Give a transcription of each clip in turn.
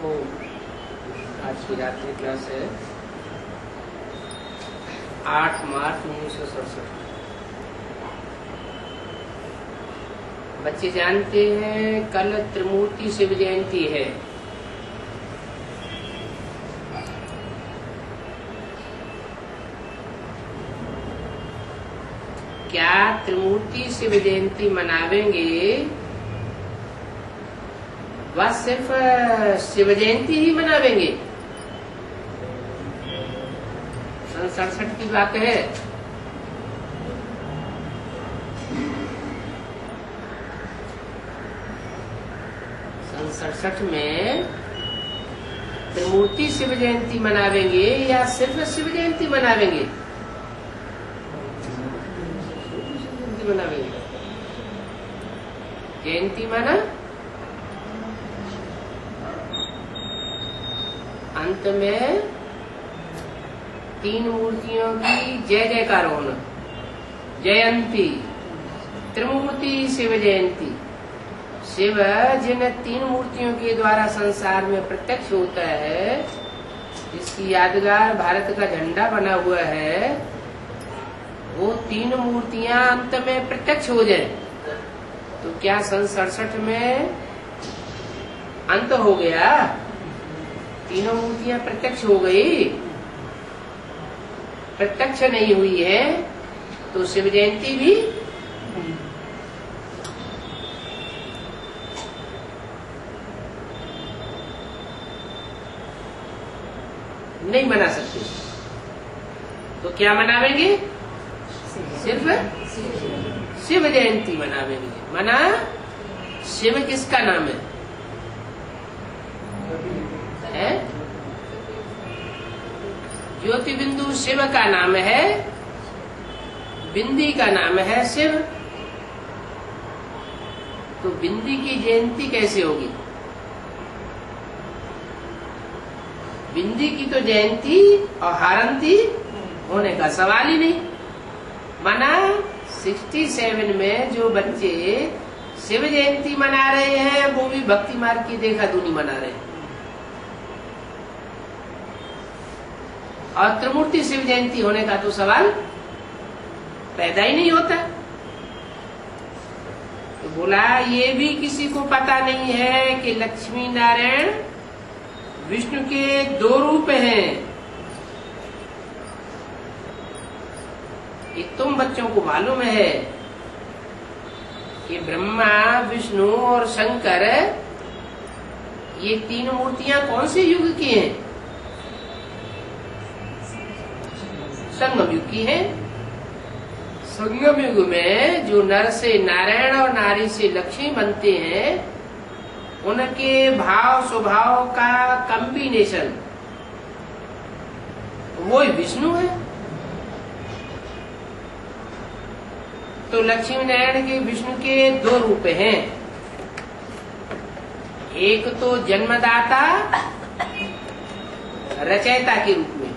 तो आज की रात्रि क्लास है 8 मार्च 1967। बच्चे जानते हैं कल त्रिमूर्ति शिव जयंती है। क्या त्रिमूर्ति शिव जयंती मनावेंगे? वह सिर्फ शिव जयंती ही मनावेंगे? 67 की बात है। सन 67 में त्रिमूर्ति शिव जयंती मनावेंगे या सिर्फ शिव जयंती मनावेंगे? मनावेंगे। जयंती माना अंत में 3 मूर्तियों की जय जयकार होना। जयंती त्रिमूर्ति शिव जयंती। शिव जिन 3 मूर्तियों के द्वारा संसार में प्रत्यक्ष होता है, जिसकी यादगार भारत का झंडा बना हुआ है, वो 3 मूर्तियां अंत में प्रत्यक्ष हो जाए तो क्या सन 67 में अंत हो गया? तीनों मूर्तियां प्रत्यक्ष हो गई? प्रत्यक्ष नहीं हुई है तो शिव जयंती भी नहीं मना सकते। तो क्या मनावेंगे? सिर्फ शिव जयंती मनावेंगे। मना शिव किसका नाम है? ज्योति बिंदु शिव का नाम है, बिंदी का नाम है शिव। तो बिंदी की जयंती कैसे होगी? बिंदी की तो जयंती और हारंती होने का सवाल ही नहीं। मना 67 में जो बच्चे शिव जयंती मना रहे हैं वो भी भक्ति मार्ग की देखा दूनी मना रहे हैं, और त्रिमूर्ति शिव जयंती होने का तो सवाल पैदा ही नहीं होता। तो बोला ये भी किसी को पता नहीं है कि लक्ष्मी नारायण विष्णु के 2 रूप हैं। ये तुम बच्चों को मालूम है कि ब्रह्मा विष्णु और शंकर ये 3 मूर्तियां कौन से युग की हैं? संगम युग की हैं। संगम युग में जो नर से नारायण और नारी से लक्ष्मी बनते हैं, उनके भाव स्वभाव का कॉम्बिनेशन वो ही विष्णु है। तो लक्ष्मी नारायण के विष्णु के 2 रूप हैं। एक तो जन्मदाता रचयिता के रूप में,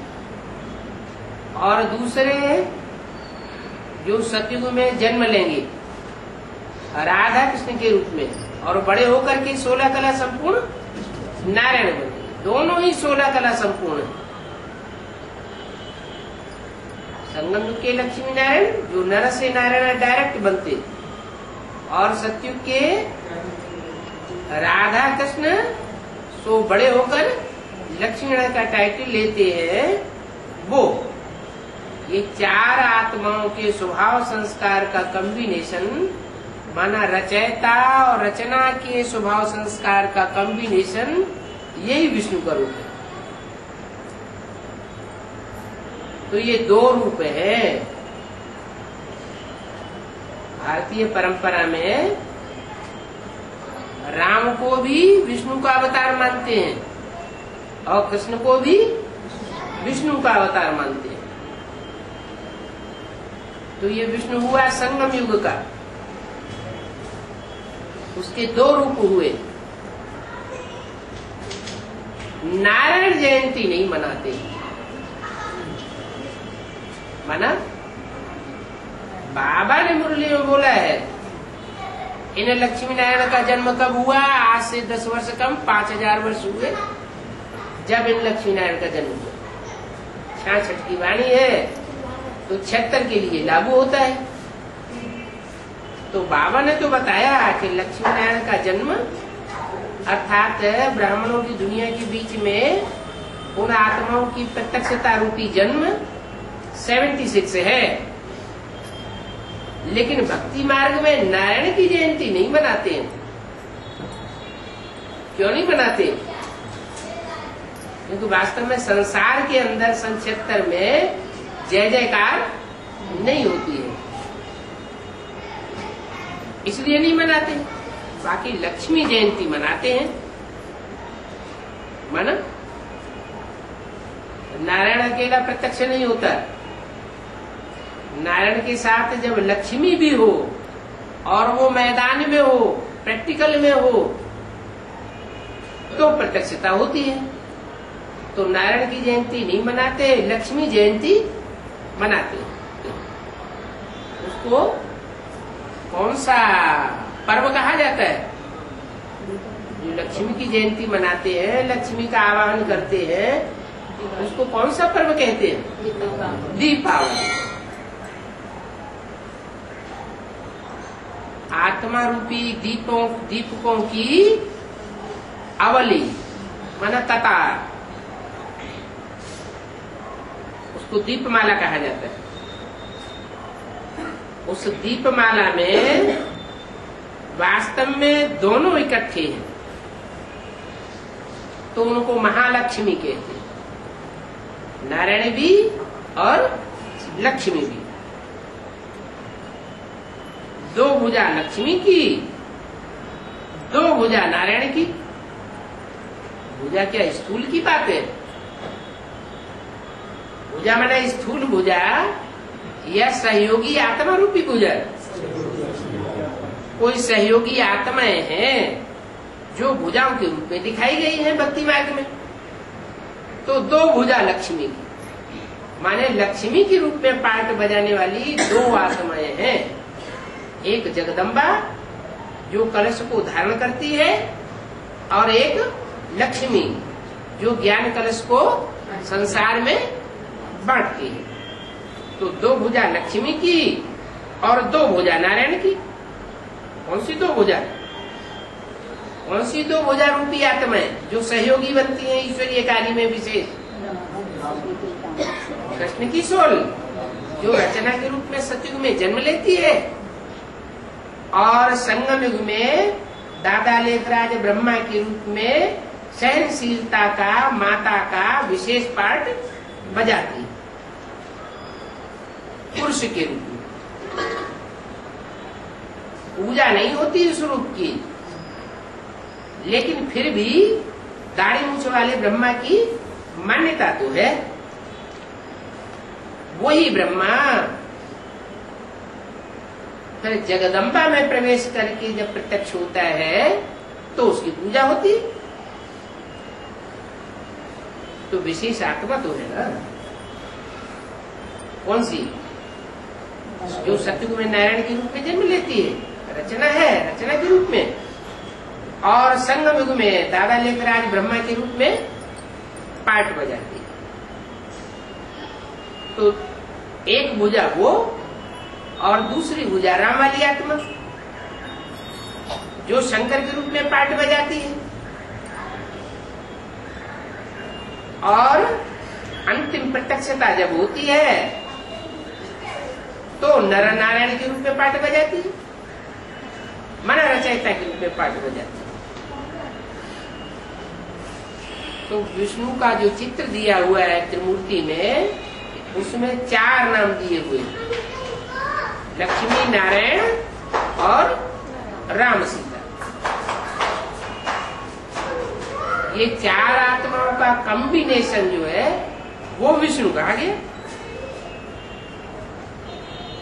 और दूसरे जो सतयुग में जन्म लेंगे राधा कृष्ण के रूप में, और बड़े होकर के 16 कला संपूर्ण नारायण बनेंगे। दोनों ही 16 कला संपूर्ण है। संगम युग के लक्ष्मी नारायण जो नर से नारायण डायरेक्ट बनते, और सतयुग के राधा कृष्ण सो बड़े होकर लक्ष्मी नारायण का टाइटल लेते हैं। वो ये 4 आत्माओं के स्वभाव संस्कार का कॉम्बिनेशन, माना रचयिता और रचना के स्वभाव संस्कार का कॉम्बिनेशन, यही विष्णु का रूप है। तो ये 2 रूप है। भारतीय परंपरा में राम को भी विष्णु का अवतार मानते हैं और कृष्ण को भी विष्णु का अवतार मानते हैं। तो ये विष्णु हुआ संगम युग का, उसके 2 रूप हुए। नारायण जयंती नहीं मनाते। माना बाबा ने मुरली में बोला है इन लक्ष्मी नारायण का जन्म कब हुआ? आज से 10 वर्ष कम 5000 वर्ष हुए जब इन लक्ष्मी नारायण का जन्म हुआ। 66 की वाणी है तो 76 के लिए लागू होता है। तो बाबा ने तो बताया कि लक्ष्मी नारायण का जन्म अर्थात ब्राह्मणों की दुनिया के बीच में उन आत्माओं की प्रत्यक्षता रूपी जन्म 76 है। लेकिन भक्ति मार्ग में नारायण की जयंती नहीं मनाते हैं। क्यों नहीं मनाते? क्योंकि वास्तव में संसार के अंदर सन 76 में जय जयकार नहीं होती है, इसलिए नहीं मनाते। बाकी लक्ष्मी जयंती मनाते हैं। माना नारायण अकेला प्रत्यक्ष नहीं होता। नारायण के साथ जब लक्ष्मी भी हो और वो मैदान में हो, प्रैक्टिकल में हो, तो प्रत्यक्षता होती है। तो नारायण की जयंती नहीं मनाते, लक्ष्मी जयंती मनाते हैं। उसको कौन सा पर्व कहा जाता है? जो लक्ष्मी की जयंती मनाते हैं, लक्ष्मी का आवाहन करते हैं, उसको कौन सा पर्व कहते हैं? दीपावली। आत्मा रूपी दीपकों की अवली माना कतार, उसको दीपमाला कहा जाता है। उस दीपमाला में वास्तव में दोनों इकट्ठे हैं, तो उनको महालक्ष्मी कहते हैं। नारायण भी और लक्ष्मी भी। दो भुजा लक्ष्मी की, दो भुजा नारायण की। भुजा क्या स्थूल की बात है? भुजा माने स्थूल भुजा या सहयोगी आत्मा रूपी भुजा? कोई सहयोगी आत्माएं हैं जो भुजाओं के रूप में दिखाई गई हैं भक्ति मार्ग में। तो दो भुजा लक्ष्मी की माने लक्ष्मी के रूप में पार्ट बजाने वाली दो आत्माएं हैं। एक जगदम्बा जो कलश को धारण करती है, और एक लक्ष्मी जो ज्ञान कलश को संसार में बांटती है। तो दो भुजा लक्ष्मी की और दो भुजा नारायण की। कौन सी दो भुजा? कौन सी दो भुजा रूपी आत्माएं जो सहयोगी बनती हैं ईश्वरीय कार्य में? विशेष कृष्ण की सोल जो रचना के रूप में सतयुग में जन्म लेती है, और संगम युग में दादा लेखराज ब्रह्मा के रूप में सहनशीलता का, माता का विशेष पार्ट बजाती है पुरुष के रूप में। पूजा नहीं होती उस रूप की, लेकिन फिर भी दाढ़ी मूछ वाले ब्रह्मा की मान्यता तो है। वही ब्रह्मा फिर जगदम्बा में प्रवेश करके जब प्रत्यक्ष होता है तो उसकी पूजा होती। तो विशेष आत्मा तो है ना। कौन सी? जो सतयुग में नारायण के रूप में जन्म लेती है, रचना है, रचना के रूप में, और संगम युग में दादा लेखराज ब्रह्मा के रूप में पार्ट बजाती है। तो एक भुजा वो और दूसरी भुजा राम वाली आत्मा जो शंकर के रूप में पार्ट बजाती है, और अंतिम प्रत्यक्षता जब होती है तो नर नारायण के रूप में पार्ट बजाती है, मन रचयिता के रूप में पार्ट बजाती है। तो विष्णु का जो चित्र दिया हुआ है त्रिमूर्ति में, उसमें 4 नाम दिए हुए हैं, लक्ष्मी, नारायण और राम सीता। ये 4 आत्माओं का कॉम्बिनेशन जो है वो विष्णु कहा गया।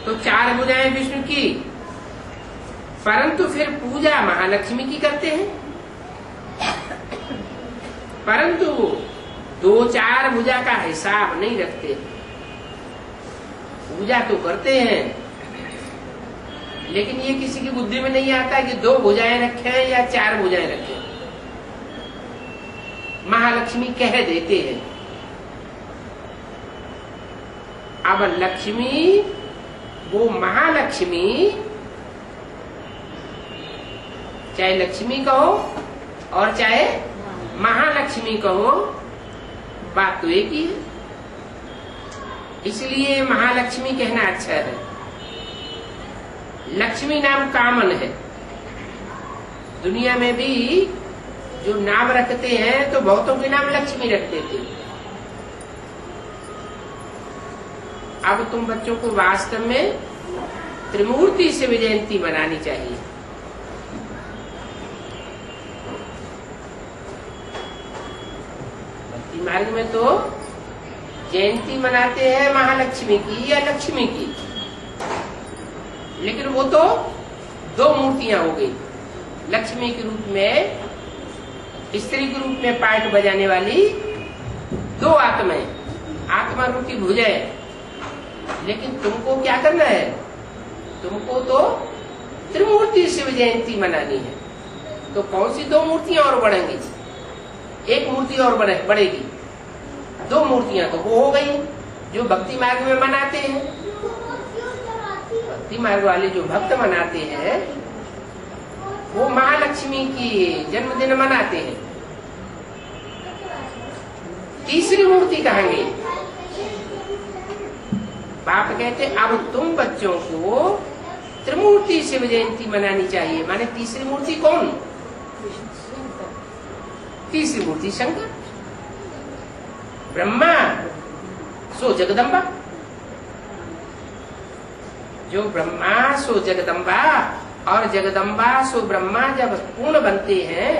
तो 4 भुजाएं विष्णु की, परंतु फिर पूजा महालक्ष्मी की करते हैं। परंतु 2-4 भुजा का हिसाब नहीं रखते। पूजा तो करते हैं, लेकिन ये किसी की बुद्धि में नहीं आता कि 2 भुजाएं रखें या 4 भुजाएं रखें। महालक्ष्मी कह देते हैं। अब लक्ष्मी, वो महालक्ष्मी, चाहे लक्ष्मी कहो और चाहे महालक्ष्मी कहो, बात तो एक ही है। इसलिए महालक्ष्मी कहना अच्छा है। लक्ष्मी नाम कॉमन है। दुनिया में भी जो नाम रखते हैं तो बहुतों के नाम लक्ष्मी रख देते हैं। अब तुम बच्चों को वास्तव में त्रिमूर्ति शिव जयंती मनानी चाहिए। भक्ति मार्ग में तो जयंती मनाते हैं महालक्ष्मी की या लक्ष्मी की, लेकिन वो तो 2 मूर्तियां हो गई। लक्ष्मी के रूप में, स्त्री के रूप में पार्ट बजाने वाली 2 आत्माएं, आत्मा रूपी भुजाएं। लेकिन तुमको क्या करना है? तुमको तो त्रिमूर्ति शिव जयंती मनानी है। तो कौन सी 2 मूर्तियां और बढ़ेंगी? 1 मूर्ति और बढ़ेगी। 2 मूर्तियां तो वो हो गई जो भक्ति मार्ग में मनाते हैं। भक्ति मार्ग वाले जो भक्त मनाते हैं वो महालक्ष्मी की जन्मदिन मनाते हैं। तीसरी मूर्ति कहेंगे। बाप कहते अब तुम बच्चों को त्रिमूर्ति शिव जयंती मनानी चाहिए। माने तीसरी मूर्ति कौन? तीसरी मूर्ति शंकर। ब्रह्मा सो जगदम्बा। जो ब्रह्मा सो जगदम्बा और जगदम्बा सो ब्रह्मा जब पूर्ण बनते हैं,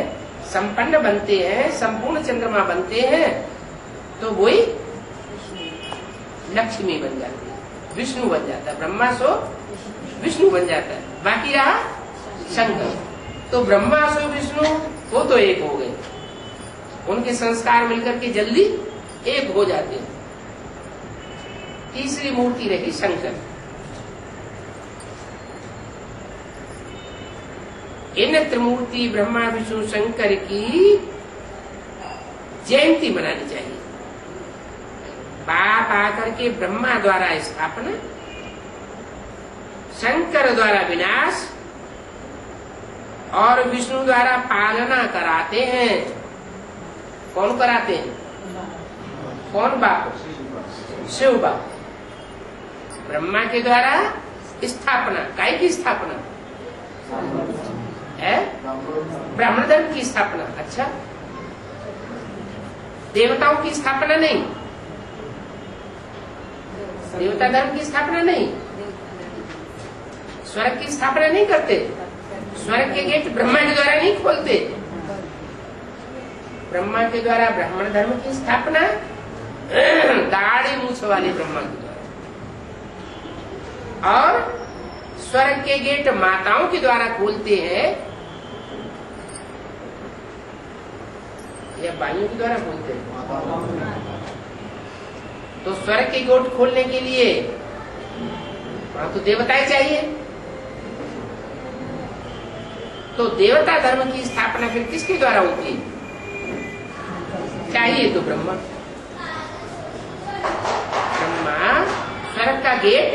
संपन्न बनते हैं, संपूर्ण चंद्रमा बनते हैं, तो वही लक्ष्मी बन जाती है, विष्णु बन जाता है। ब्रह्मा सो विष्णु बन जाता है। बाकी रहा शंकर। तो ब्रह्मा सो विष्णु वो तो एक हो गए। उनके संस्कार मिलकर के जल्दी एक हो जाते हैं। तीसरी मूर्ति रही शंकर। इन त्रिमूर्ति ब्रह्मा विष्णु शंकर की जयंती मनानी चाहिए। बाप आकर के ब्रह्मा द्वारा स्थापना, शंकर द्वारा विनाश और विष्णु द्वारा पालना कराते हैं। कौन कराते हैं? कौन बाप? शिव बाप। ब्रह्मा के द्वारा स्थापना, काय की स्थापना है? ब्राह्मण धर्म की स्थापना। अच्छा, देवताओं की स्थापना नहीं, देवता धर्म की स्थापना नहीं, स्वर्ग की स्थापना नहीं करते। स्वर्ग के गेट ब्रह्मा के द्वारा नहीं खोलते। ब्रह्मा के द्वारा ब्राह्मण धर्म की स्थापना दाढ़ी मूछ वाले ब्रह्मा के द्वारा, और स्वर्ग के गेट माताओं के द्वारा खोलते हैं या बाइयों के द्वारा खोलते हैं। तो स्वर्ग के गेट खोलने के लिए वहां तो देवताएं चाहिए। तो देवता धर्म की स्थापना फिर किसके द्वारा होती है? चाहिए तो ब्रह्मा। ब्रह्मा स्वर्ग का गेट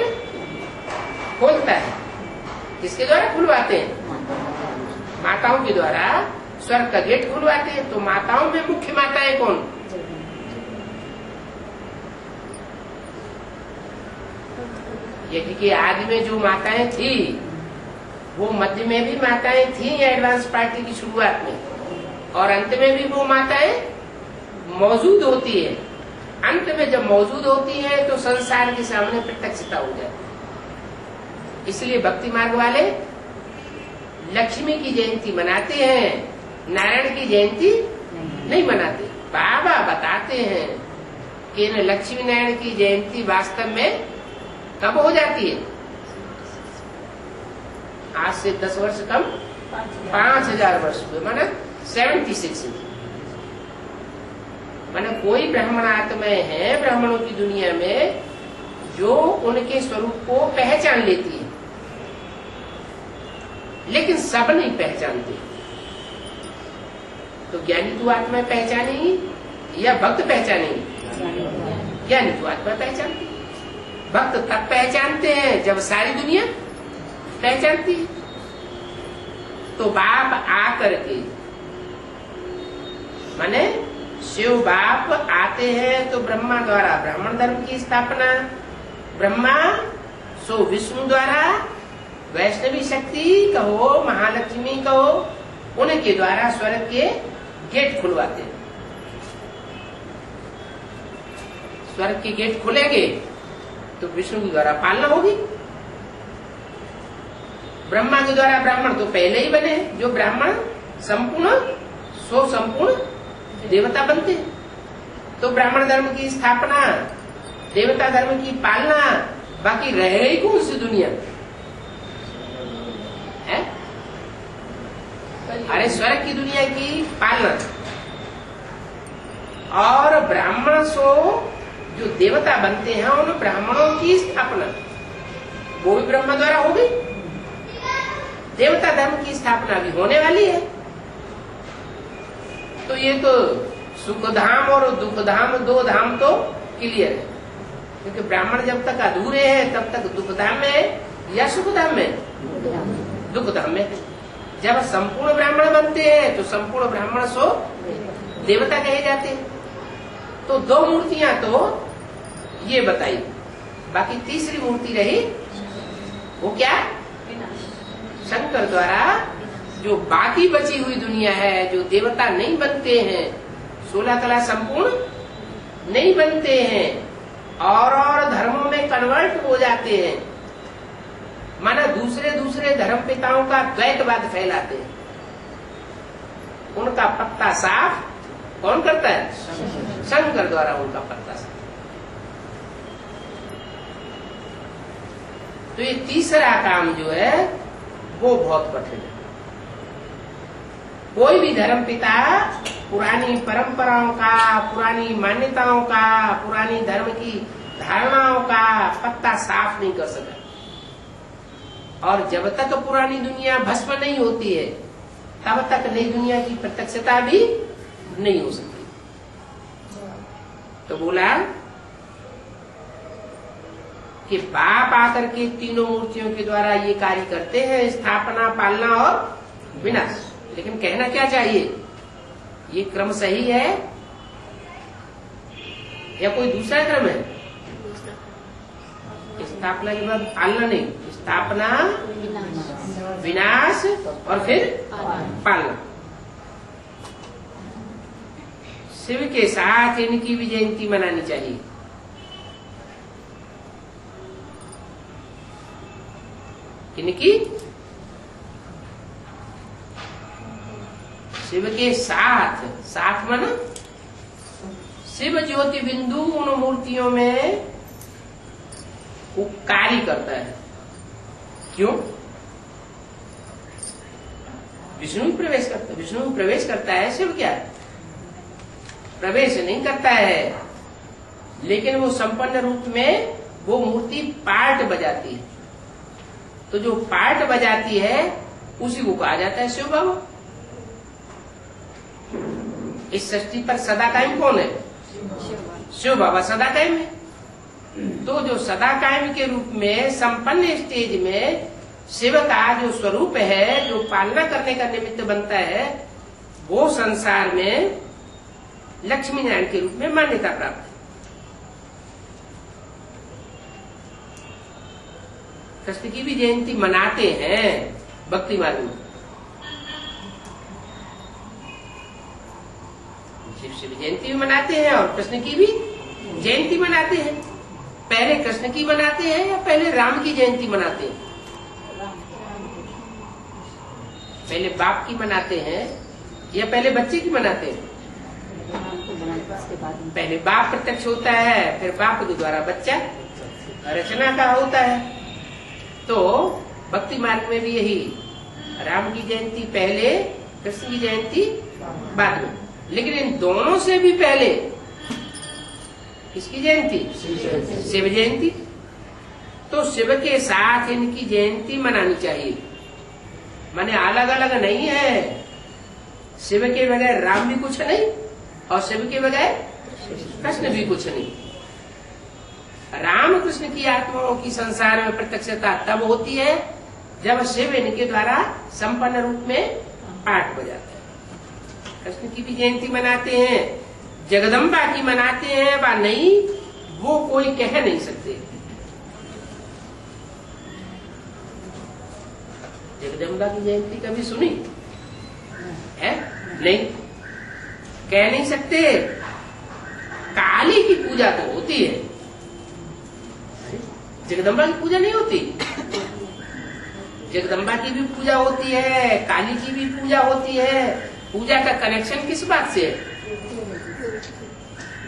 खोलता है। किसके द्वारा खुलवाते हैं? माताओं के द्वारा स्वर्ग का गेट खुलवाते हैं। तो माताओं में मुख्य माताएं कौन? यदि कि आदि में जो माताएं थी वो मध्य में भी माताएं थी एडवांस पार्टी की शुरुआत में, और अंत में भी वो माताएं मौजूद होती है। अंत में जब मौजूद होती है तो संसार के सामने प्रत्यक्षता हो जाती है। इसलिए भक्ति मार्ग वाले लक्ष्मी की जयंती मनाते हैं, नारायण की जयंती नहीं मनाते। बाबा बताते हैं कि लक्ष्मी नारायण की जयंती वास्तव में कब हो जाती है? आज से 10 वर्ष कम 5000 वर्ष हुए, माना 76। माने कोई ब्राह्मण आत्माएं हैं ब्राह्मणों की दुनिया में जो उनके स्वरूप को पहचान लेती है। लेकिन सब नहीं पहचानते। तो ज्ञानी तो आत्मा पहचानेगी या भक्त पहचानेगी? ज्ञानी तो आत्मा पहचानती, भक्त तब पहचानते हैं जब सारी दुनिया पहचानती है। तो बाप आकर के, माने शिव बाप आते हैं तो ब्रह्मा द्वारा ब्राह्मण धर्म की स्थापना, ब्रह्मा सो विष्णु द्वारा वैष्णवी शक्ति कहो, महालक्ष्मी कहो, उनके द्वारा स्वर्ग के गेट खुलवाते हैं। स्वर्ग के गेट खुलेंगे तो विष्णु के द्वारा पालना होगी। ब्रह्मा के द्वारा ब्राह्मण तो पहले ही बने, जो ब्राह्मण संपूर्ण सो संपूर्ण देवता बनते हैं। तो ब्राह्मण धर्म की स्थापना, देवता धर्म की पालना, बाकी रह ही कौन सी दुनिया है? अरे स्वर्ग की दुनिया की पालना, और ब्राह्मण सो जो देवता बनते हैं उन ब्राह्मणों की स्थापना वो भी ब्रह्मा द्वारा हो गई। देवता धर्म की स्थापना भी होने वाली है। तो ये तो सुख धाम और दुख धाम, दो धाम तो क्लियर है, क्योंकि ब्राह्मण जब तक अधूरे हैं तब तक दुख धाम में है या सुख धाम में? दुख धाम में। जब संपूर्ण ब्राह्मण बनते हैं तो संपूर्ण ब्राह्मण सो देवता कहे जाते हैं। तो दो मूर्तियां तो ये बताई, बाकी तीसरी मूर्ति रही वो क्या? शंकर द्वारा जो बाकी बची हुई दुनिया है, जो देवता नहीं बनते हैं, 16 कला संपूर्ण नहीं बनते हैं और धर्मों में कन्वर्ट हो जाते हैं, माना दूसरे दूसरे धर्म पिताओं का द्वैतवाद फैलाते हैं, उनका पत्ता साफ कौन करता है? शंकर द्वारा उनका पत्ता साफ। तो ये तीसरा काम जो है वो बहुत कठिन है। कोई भी धर्म पिता पुरानी परंपराओं का, पुरानी मान्यताओं का, पुरानी धर्म की धारणाओं का पत्ता साफ नहीं कर सका। और जब तक पुरानी दुनिया भस्म नहीं होती है तब तक नई दुनिया की प्रत्यक्षता भी नहीं हो सकती। तो बोला कि बाप आकर के तीनों मूर्तियों के द्वारा ये कार्य करते हैं, स्थापना, पालना और विनाश। लेकिन कहना क्या चाहिए? ये क्रम सही है या कोई दूसरा क्रम है? स्थापना के बाद पालना नहीं, स्थापना, विनाश और फिर पालना। शिव के साथ इनकी भी जयंती मनानी चाहिए। इनकी शिव के साथ, साथ माना शिव ज्योति बिंदु उन मूर्तियों में वो कार्य करता है। क्यों? विष्णु प्रवेश करता है, विष्णु प्रवेश करता है, शिव क्या प्रवेश नहीं करता है, लेकिन वो संपन्न रूप में वो मूर्ति पार्ट बजाती है। तो जो पार्ट बजाती है उसी को कहा जाता है शिव बाबा। इस सृष्टि पर सदा कायम कौन है? शिव बाबा सदा कायम है। तो जो सदा कायम के रूप में संपन्न स्टेज में शिव का जो स्वरूप है, जो पालना करने का निमित्त बनता है, वो संसार में लक्ष्मी नारायण के रूप में मान्यता प्राप्त है। कृष्ण की भी जयंती मनाते हैं भक्ति मार्ग में। शिव जयंती भी मनाते हैं और कृष्ण की भी जयंती मनाते हैं। पहले कृष्ण की मनाते हैं या पहले राम की जयंती मनाते हैं? पहले बाप की मनाते हैं या पहले बच्चे की मनाते हैं? पहले बाप प्रत्यक्ष होता है, फिर बाप के द्वारा बच्चा रचना का होता है। तो भक्ति मार्ग में भी यही, राम की जयंती पहले, कृष्ण की जयंती बाद में। लेकिन इन दोनों से भी पहले किसकी जयंती? शिव जयंती। तो शिव के साथ इनकी जयंती मनानी चाहिए। माने अलग अलग नहीं है। शिव के बगैर राम भी कुछ नहीं और शिव के बगैर कृष्ण भी कुछ नहीं। राम कृष्ण की आत्माओं की संसार में प्रत्यक्षता तब होती है जब शिव इनके द्वारा संपन्न रूप में पाठ बजाते हैं। कृष्ण की भी जयंती मनाते हैं, जगदम्बा की मनाते हैं व नहीं, वो कोई कह नहीं सकते। जगदम्बा की जयंती कभी सुनी है? नहीं, कह नहीं सकते। काली की पूजा तो होती है, जगदम्बा की पूजा नहीं होती। जगदम्बा की भी पूजा होती है, काली की भी पूजा होती है। पूजा का कनेक्शन किस बात से है?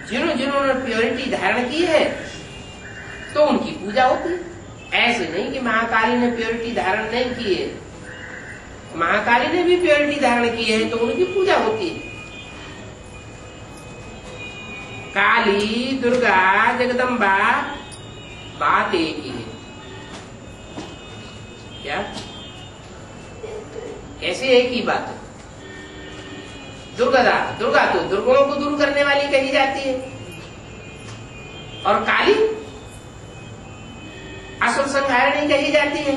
जिन्होंने प्योरिटी धारण की है तो उनकी पूजा होती है। ऐसे नहीं कि महाकाली ने प्योरिटी धारण नहीं की है, महाकाली ने भी प्योरिटी धारण की है तो उनकी पूजा होती है। काली, दुर्गा, जगदम्बा बात एक ही है। क्या? कैसे एक ही बात है? दुर्गा तो दुर्गुणों को दूर करने वाली कही जाती है, और काली असुर संहारिणी कही जाती है।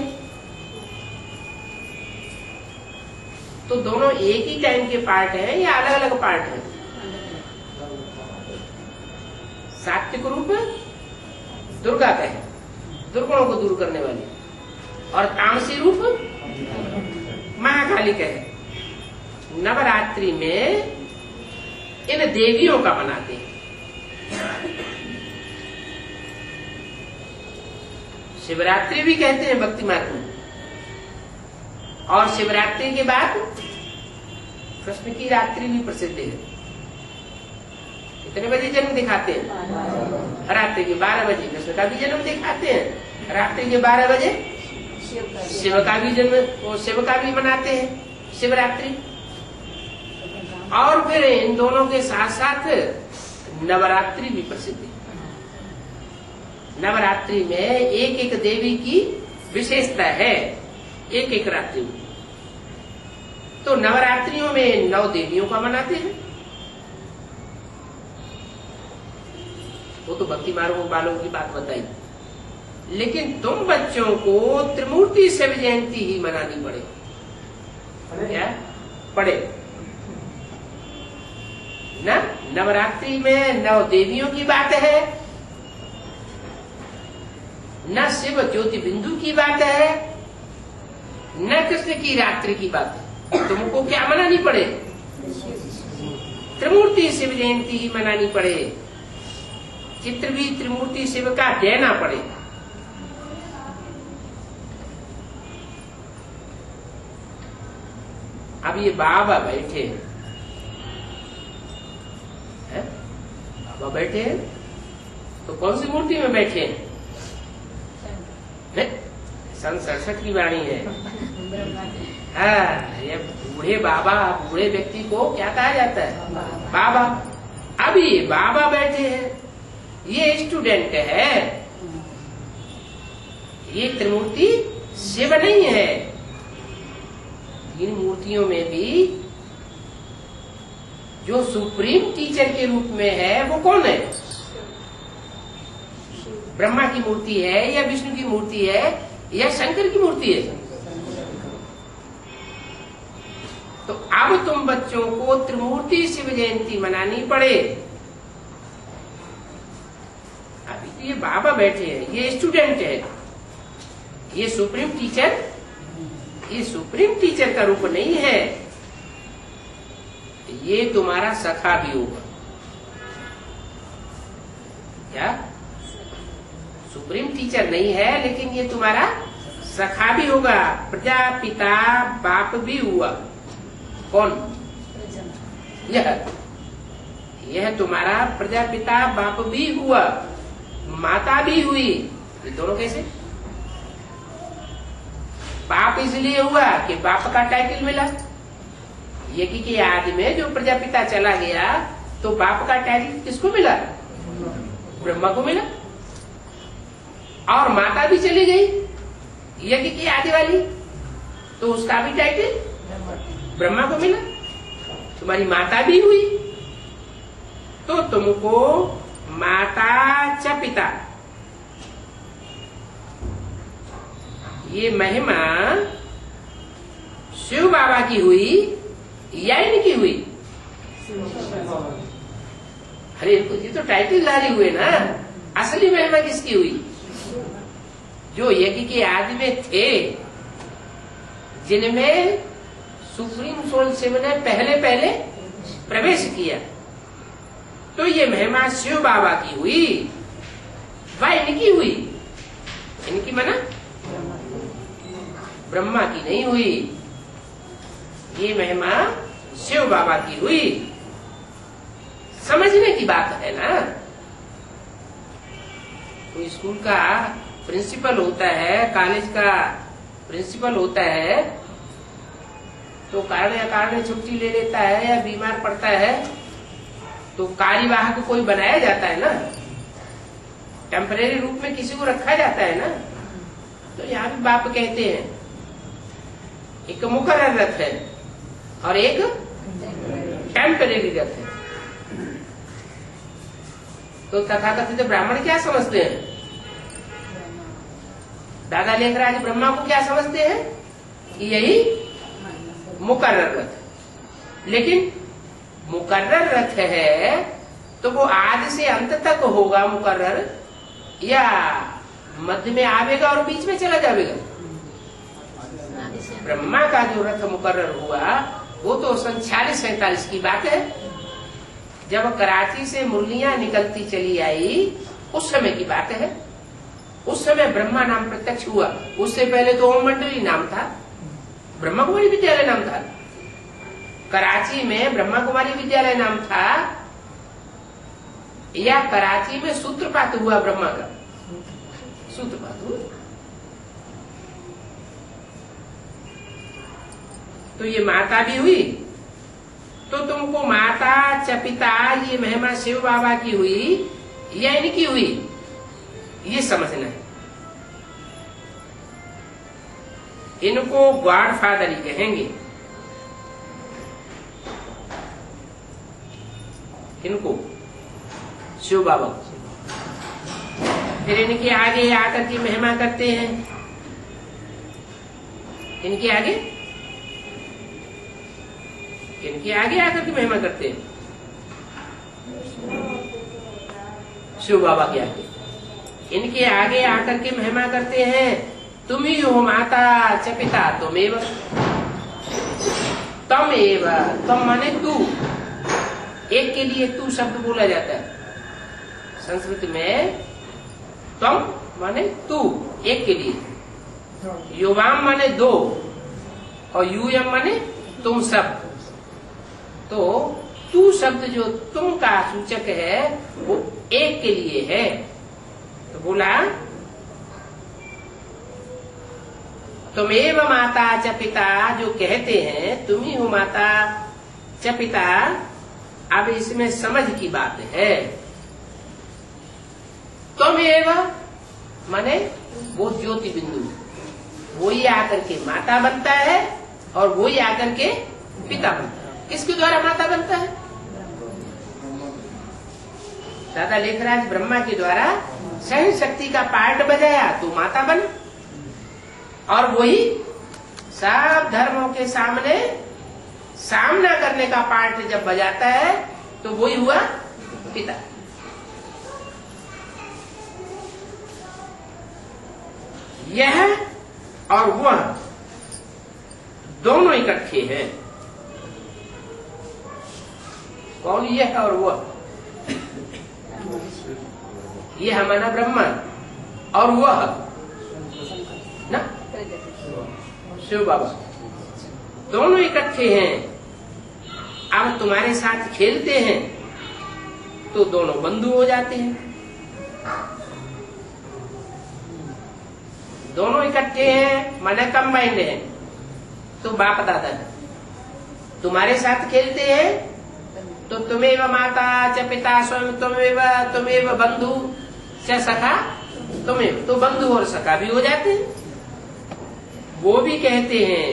तो दोनों एक ही टाइम के पार्ट हैं या अलग अलग पार्ट हैं? सात्विक रूप दुर्गा का है, दुर्गुणों को दूर करने वाली, और तामसी रूप महाकाली का है। नवरात्रि में इन देवियों का मनाते हैं। शिवरात्रि भी कहते हैं भक्ति मार्ग में, और शिवरात्रि के बाद कृष्ण की रात्रि भी प्रसिद्ध है। कितने बजे जन्म दिखाते हैं? रात्रि के 12 बजे कृष्ण का भी जन्म दिखाते हैं, रात्रि के 12 बजे शिव का भी जन्म, शिव का भी मनाते हैं शिवरात्रि। और फिर इन दोनों के साथ साथ नवरात्रि भी प्रसिद्ध है। नवरात्रि में एक एक देवी की विशेषता है, एक एक रात्रि में। तो नवरात्रियों में 9 देवियों का मनाते हैं। वो तो भक्ति मार्गों वालों की बात बताई, लेकिन तुम बच्चों को त्रिमूर्ति शिव जयंती ही मनानी पड़े। क्या पड़े ना? नवरात्रि में 9 देवियों की बात है, न शिव ज्योति बिंदु की बात है, न कृष्ण की रात्रि की बात है। तुमको क्या मनानी पड़े? त्रिमूर्ति शिव जयंती ही मनानी पड़े। चित्र भी त्रिमूर्ति शिव का देना पड़े। अब ये बाबा बैठे हैं, बाबा बैठे हैं तो कौन सी मूर्ति में बैठे हैं? सन 67 की वाणी है। ये बूढ़े बाबा, बूढ़े व्यक्ति को क्या कहा जाता है? बाबा। अब ये बाबा बैठे हैं, ये स्टूडेंट है, ये त्रिमूर्ति शिव नहीं है। इन मूर्तियों में भी जो सुप्रीम टीचर के रूप में है वो कौन है? ब्रह्मा की मूर्ति है या विष्णु की मूर्ति है या शंकर की मूर्ति है? तो अब तुम बच्चों को त्रिमूर्ति शिव जयंती मनानी पड़े। अभी तो ये बाबा बैठे हैं, ये स्टूडेंट है, ये सुप्रीम टीचर, ये सुप्रीम टीचर का रूप नहीं है। ये तुम्हारा सखा भी होगा। क्या? सुप्रीम टीचर नहीं है, लेकिन ये तुम्हारा सखा भी होगा। प्रजापिता बाप भी हुआ। कौन? यह तुम्हारा प्रजापिता बाप भी हुआ, माता भी हुई। ये दोनों कैसे? बाप इसलिए हुआ कि बाप का टाइटल मिला। यज्ञ के आदि में जो प्रजापिता चला गया तो बाप का टाइटल किसको मिला? ब्रह्मा को मिला। और माता भी चली गई यज्ञ की आदि वाली, तो उसका भी टाइटल ब्रह्मा को मिला। तुम्हारी माता भी हुई तो तुमको माता च पिता, ये महिमा शिव बाबा की हुई या इनकी हुई? अरे ये तो टाइटल धारी हुए ना, असली महिमा किसकी हुई? जो यज्ञ के आदि में थे, जिनमें सुप्रीम सोल शिव ने पहले प्रवेश किया, तो ये महिमा शिव बाबा की हुई वह इनकी हुई। इनकी मना ब्रह्मा की नहीं हुई। ये महिमा शिव बाबा की हुई। समझने की बात है ना। कोई स्कूल का प्रिंसिपल होता है, कॉलेज का प्रिंसिपल होता है, तो कारण या कारण छुट्टी ले लेता है या बीमार पड़ता है, तो कार्यवाहक कोई बनाया जाता है ना, टेम्परेरी रूप में किसी को रखा जाता है ना। तो यहाँ भी बाप कहते हैं एक मुकर्रर रथ है और एक टेम्परेरी रथ है। तो तथाकथित ब्राह्मण क्या समझते हैं? दादा लेखराज ब्रह्मा को क्या समझते हैं? यही मुकर्रर रथ। लेकिन मुकर्रर रथ है तो वो आदि से अंत तक होगा मुकर्रर, या मध्य में आवेगा और बीच में चला जाएगा? ब्रह्मा का जो रथ मुकर्रर हुआ वो तो 46-47 की बात है, जब कराची से मुरलियां निकलती चली आई उस समय की बात है। उस समय ब्रह्मा नाम प्रत्यक्ष हुआ। उससे पहले तो ओम मंडली नाम था, ब्रह्मा कुमारी विद्यालय नाम था। कराची में ब्रह्मा कुमारी विद्यालय नाम था, या कराची में सूत्रपात हुआ ब्रह्मा का? सूत्रपात हुआ। तो ये माता भी हुई, तो तुमको माता च पिता, ये महिमा शिव बाबा की हुई या इनकी हुई, ये समझना है। इनको गॉड फादर ही कहेंगे। इनको शिव बाबा। फिर इनके आगे आकर की महिमा करते हैं। इनके आगे आकर की महिमा करते हैं शिव बाबा के आगे। इनके आगे आकर के महिमा करते हैं तुम ही हो माता च पिता त्वमेव। त्वमेव, त्वम माने तू, एक के लिए तू शब्द बोला जाता है संस्कृत में। त्वम माने तू, एक के लिए। युवाम माने दो, और यूयम माने तुम सब। तो तू शब्द जो तुम का सूचक है वो एक के लिए है। तो बोला तुमेव माता च पिता, जो कहते हैं तुम ही हो माता च पिता। अब इसमें समझ की बात है। तुमेव माने वो ज्योति बिंदु, वही आकर के माता बनता है और वही आकर के पिता बनता है। किसके द्वारा माता बनता है? दादा लेखराज ब्रह्मा के द्वारा सहन शक्ति का पार्ट बजाया तो माता बन, और वही सब धर्मों के सामने सामना करने का पार्ट जब बजाता है तो वही हुआ पिता। यह और वह दोनों इकट्ठे हैं। कौन यह और वह? ये हमारा ब्रह्मा और वह ना शिव बाबा, दोनों इकट्ठे हैं। अब तुम्हारे साथ खेलते हैं तो दोनों बंधु हो जाते हैं। दोनों इकट्ठे हैं माने कंबाइंड है, तो बाप दादा है। तुम्हारे साथ खेलते हैं तो तुमेव माता च पिता स्वयं तुमेव बंधु च सखा तुमेव, तो बंधु और सखा भी हो जाते हैं। वो भी कहते हैं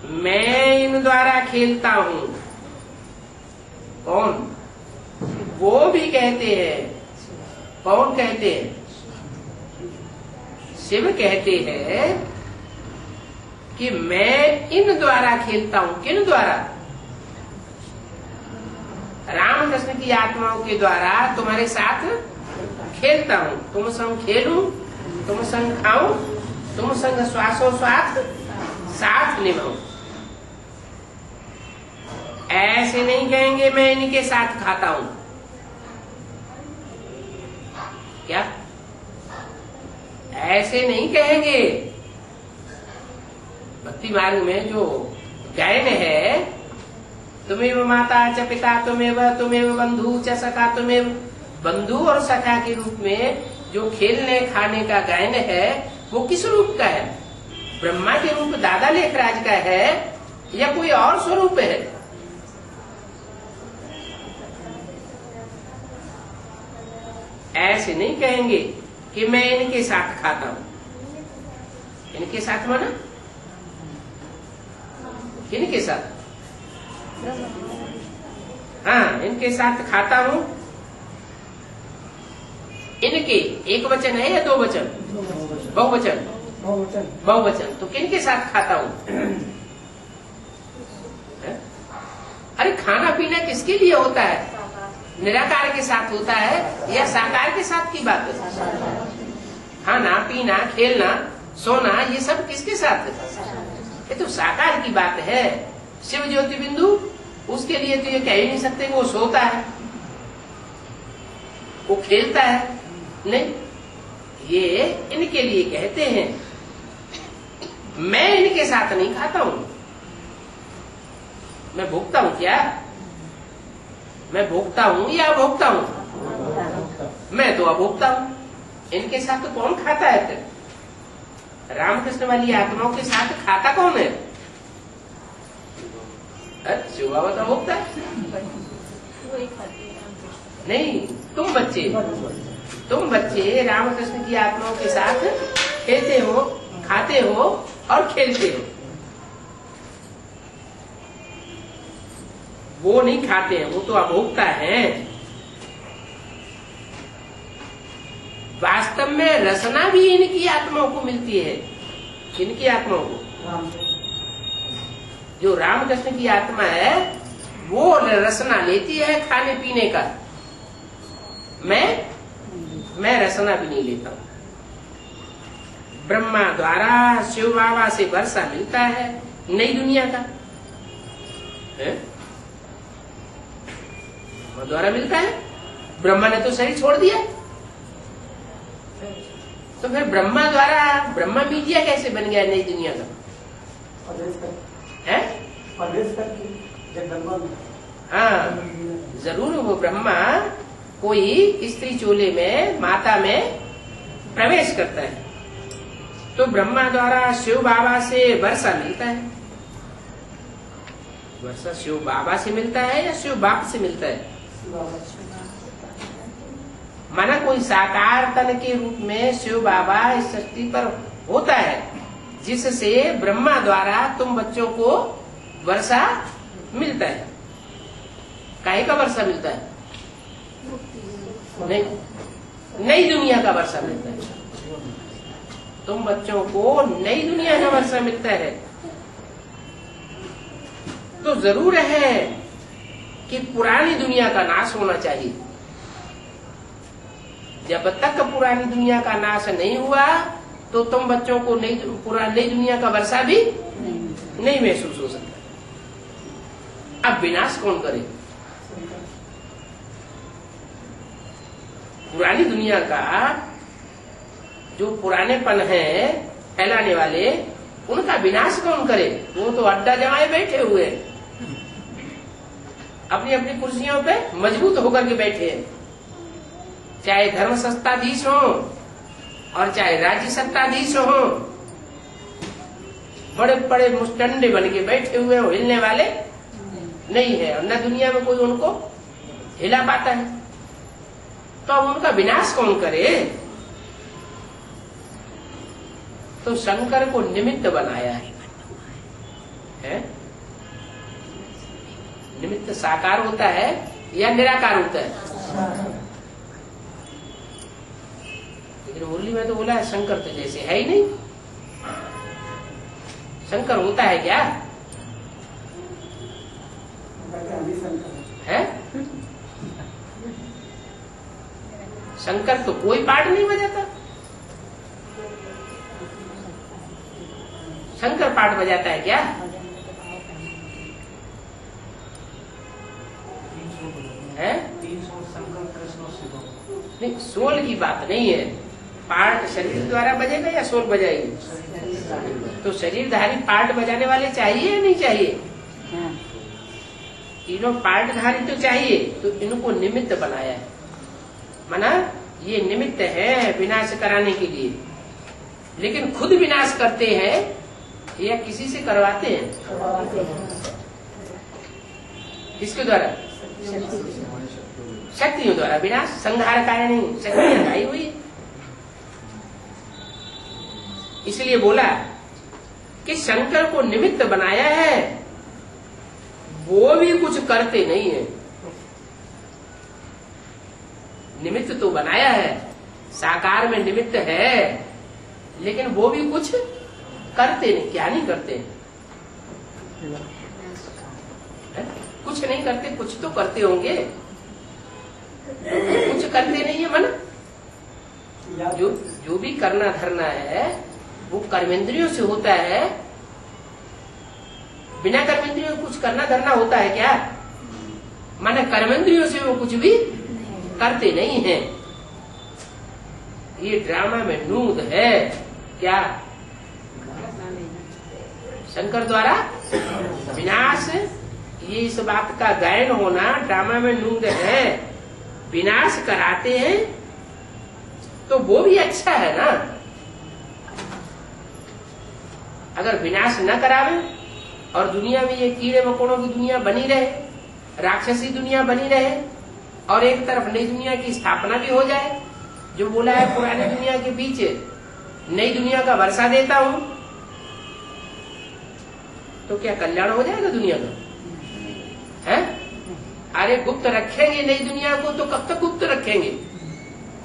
मैं इन द्वारा खेलता हूं। कौन? वो भी कहते हैं। कौन कहते हैं? शिव कहते हैं कि मैं इन द्वारा खेलता हूं। किन द्वारा? रामकृष्ण की आत्माओं के द्वारा तुम्हारे साथ खेलता हूं। तुम संग खेलूं, तुम संग खाऊं, तुम संग श्वासोश्वास साथ निभाऊं। ऐसे नहीं कहेंगे मैं इनके साथ खाता हूं। क्या? ऐसे नहीं कहेंगे। भक्ति मार्ग में जो गायन है, तुमेव माता च पिता तुमेव बंधु च सखा, तुमेव बंधु और सखा के रूप में जो खेलने खाने का गायन है, वो किस रूप का है? ब्रह्मा के रूप दादा लेखराज का है या कोई और स्वरूप है? ऐसे नहीं कहेंगे कि मैं इनके साथ खाता हूं। इनके साथ माना किनके साथ? हाँ, इनके साथ खाता हूं। इनके एक वचन है या दो वचन? बहुवचन। बहुवचन। तो किनके साथ खाता हूं? अरे खाना पीना किसके लिए होता है? निराकार के साथ होता है या साकार के साथ की बात है? खाना पीना खेलना सोना ये सब किसके साथ है? ये तो साकार की बात है। शिव ज्योति बिंदु, उसके लिए तो ये कह ही नहीं सकते वो सोता है, वो खेलता है। नहीं, ये इनके लिए कहते हैं। मैं इनके साथ नहीं खाता हूं। मैं भोगता हूं क्या? मैं भोगता हूं या अभोक्ता हूं? मैं तो अभोक्ता हूं। इनके साथ तो कौन खाता है फिर? रामकृष्ण वाली आत्माओं के साथ खाता कौन है? शिव बाबा तो अभोक्ता है। नहीं, तुम बच्चे रामकृष्ण की आत्माओं के साथ खेलते हो, खाते हो और खेलते हो। वो नहीं खाते हैं, वो तो अभोक्ता हैं। वास्तव में रसना भी इनकी आत्माओं को मिलती है। किनकी आत्माओं को? जो रामकृष्ण की आत्मा है वो रसना लेती है खाने पीने का। मैं रसना भी नहीं लेता हूं। ब्रह्मा द्वारा शिव बाबा से वर्षा मिलता है नई दुनिया का है? द्वारा मिलता है। ब्रह्मा ने तो शरीर छोड़ दिया, तो फिर ब्रह्मा द्वारा ब्रह्मा मीडिया कैसे बन गया नई दुनिया का? है? हाँ, जरूर वो ब्रह्मा कोई स्त्री चोले में माता में प्रवेश करता है, तो ब्रह्मा द्वारा शिव बाबा से वर्षा मिलता है। वर्षा शिव बाबा से मिलता है या शिव बाप से मिलता है? माना कोई साकार तन के रूप में शिव बाबा इस सृष्टि पर होता है, जिससे ब्रह्मा द्वारा तुम बच्चों को वर्षा मिलता है। काहे का वर्षा मिलता है? नई दुनिया का वर्षा मिलता है। तुम बच्चों को नई दुनिया का वर्षा मिलता है। तो जरूर है कि पुरानी दुनिया का नाश होना चाहिए। जब तक पुरानी दुनिया का नाश नहीं हुआ तो तुम बच्चों को नई दुनिया का वर्षा भी नहीं महसूस हो सकता। अब विनाश कौन करे? पुरानी दुनिया का जो पुरानेपन है फैलाने वाले, उनका विनाश कौन करे? वो तो अड्डा जमाए बैठे हुए हैं, अपनी अपनी कुर्सियों पे मजबूत होकर के बैठे हैं। चाहे धर्म सत्ताधीश हो और चाहे राज्य सत्ताधीश हो, बड़े बड़े मुस्टंडे बन के बैठे हुए हो, हिलने वाले नहीं है, और न दुनिया में कोई उनको हिला पाता है। तो अब उनका विनाश कौन करे? तो शंकर को निमित्त बनाया है। है? निमित्त साकार होता है या निराकार होता है? लेकिन मुरली में तो बोला है शंकर तो जैसे है ही नहीं। शंकर होता है क्या? है? शंकर तो कोई पार्ट नहीं बजाता। शंकर पार्ट बजाता है क्या? है? नहीं, सोल की बात नहीं है। पार्ट शरीर द्वारा बजेगा या सोल बजाएगी? तो शरीरधारी पार्ट बजाने वाले चाहिए या नहीं चाहिए? तीनों पार्टधारी तो चाहिए, तो इनको निमित्त बनाया है। माना ये निमित्त है विनाश कराने के लिए, लेकिन खुद विनाश करते हैं या किसी से करवाते हैं? किसके द्वारा? शक्तियों द्वारा विनाश। संहार कारिणी शक्तियां गाई हुई। इसलिए बोला कि शंकर को निमित्त बनाया है, वो भी कुछ करते नहीं है। निमित्त तो बनाया है, साकार में निमित्त है, लेकिन वो भी कुछ करते नहीं। क्या नहीं करते? कुछ नहीं करते, कुछ तो करते होंगे। कुछ करते नहीं है मन। जो भी करना धरना है वो कर्मेंद्रियों से होता है। बिना कर्मेंद्रियों कुछ करना धरना होता है क्या? माने कर्मेंद्रियों से वो कुछ भी करते नहीं है। ये ड्रामा में नूद है क्या? शंकर द्वारा विनाश, ये इस बात का गायन होना ड्रामा में नूद है। विनाश कराते हैं तो वो भी अच्छा है ना। अगर विनाश न करावे और दुनिया में ये कीड़े मकोड़ों की दुनिया बनी रहे, राक्षसी दुनिया बनी रहे, और एक तरफ नई दुनिया की स्थापना भी हो जाए, जो बोला है पुरानी दुनिया के बीच नई दुनिया का वर्षा देता हूं, तो क्या कल्याण हो जाएगा दुनिया का? है? अरे गुप्त रखेंगे नई दुनिया को तो कब तक गुप्त रखेंगे?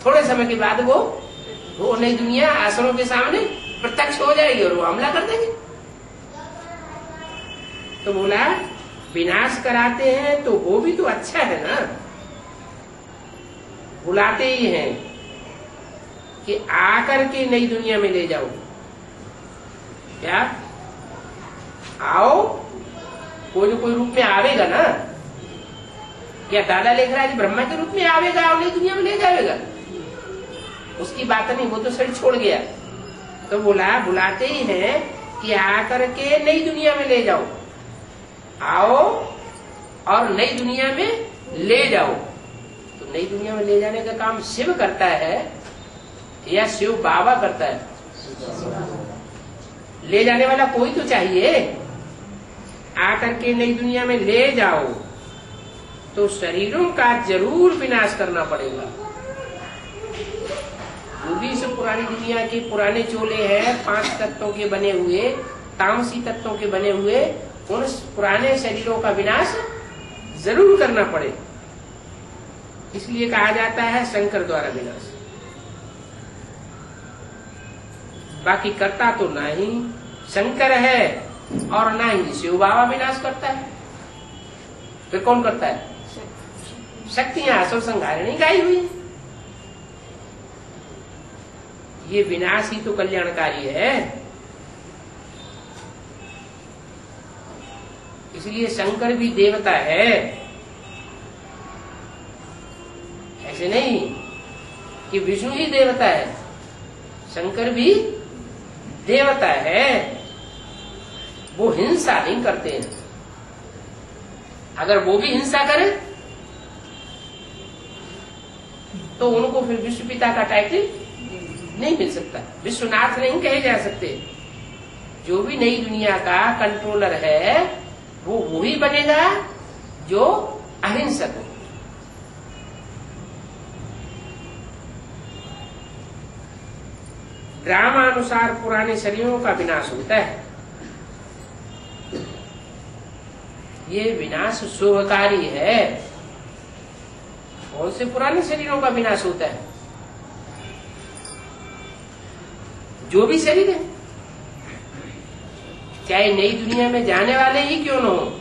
थोड़े समय के बाद वो नई दुनिया आसनों के सामने प्रत्यक्ष हो जाएगी और वो हमला कर देंगे। तो बोला विनाश कराते हैं तो वो भी तो अच्छा है ना। बुलाते ही हैं कि आकर के नई दुनिया में ले जाओ। क्या आओ? कोई न कोई रूप में आवेगा ना। क्या दादा लेखराज ब्रह्मा के रूप में आवेगा और नई दुनिया में ले जाएगा? उसकी बात नहीं, वो तो शरीर छोड़ गया। तो बोला बुलाते ही हैं कि आकर के नई दुनिया में ले जाओ। आओ और नई दुनिया में ले जाओ। तो नई दुनिया में ले जाने का काम शिव करता है या शिव बाबा करता है? ले जाने वाला कोई तो चाहिए। आकर के नई दुनिया में ले जाओ तो शरीरों का जरूर विनाश करना पड़ेगा। वो भी इस पुरानी दुनिया के पुराने चोले हैं, 5 तत्वों के बने हुए, तामसी तत्वों के बने हुए, उन पुराने शरीरों का विनाश जरूर करना पड़े। इसलिए कहा जाता है शंकर द्वारा विनाश। बाकी करता तो ना ही शंकर है और ना ही शिव बाबा विनाश करता है। फिर कौन करता है? शक्तियां असुर संहारिणी गाई हुई। ये विनाश ही तो कल्याणकारी है। इसलिए शंकर भी देवता है। ऐसे नहीं कि विष्णु ही देवता है, शंकर भी देवता है। वो हिंसा नहीं करते हैं। अगर वो भी हिंसा करे तो उनको फिर विश्व पिता का टाइटल नहीं मिल सकता। विश्वनाथ नहीं कहे जा सकते। जो भी नई दुनिया का कंट्रोलर है वो वही बनेगा जो अहिंसक हो। ड्रामानुसार पुराने शरीरों का विनाश होता है। ये विनाश शुभकारी है। कौन से पुराने शरीरों का विनाश होता है? जो भी शरीर है, चाहे नई दुनिया में जाने वाले ही क्यों न हो,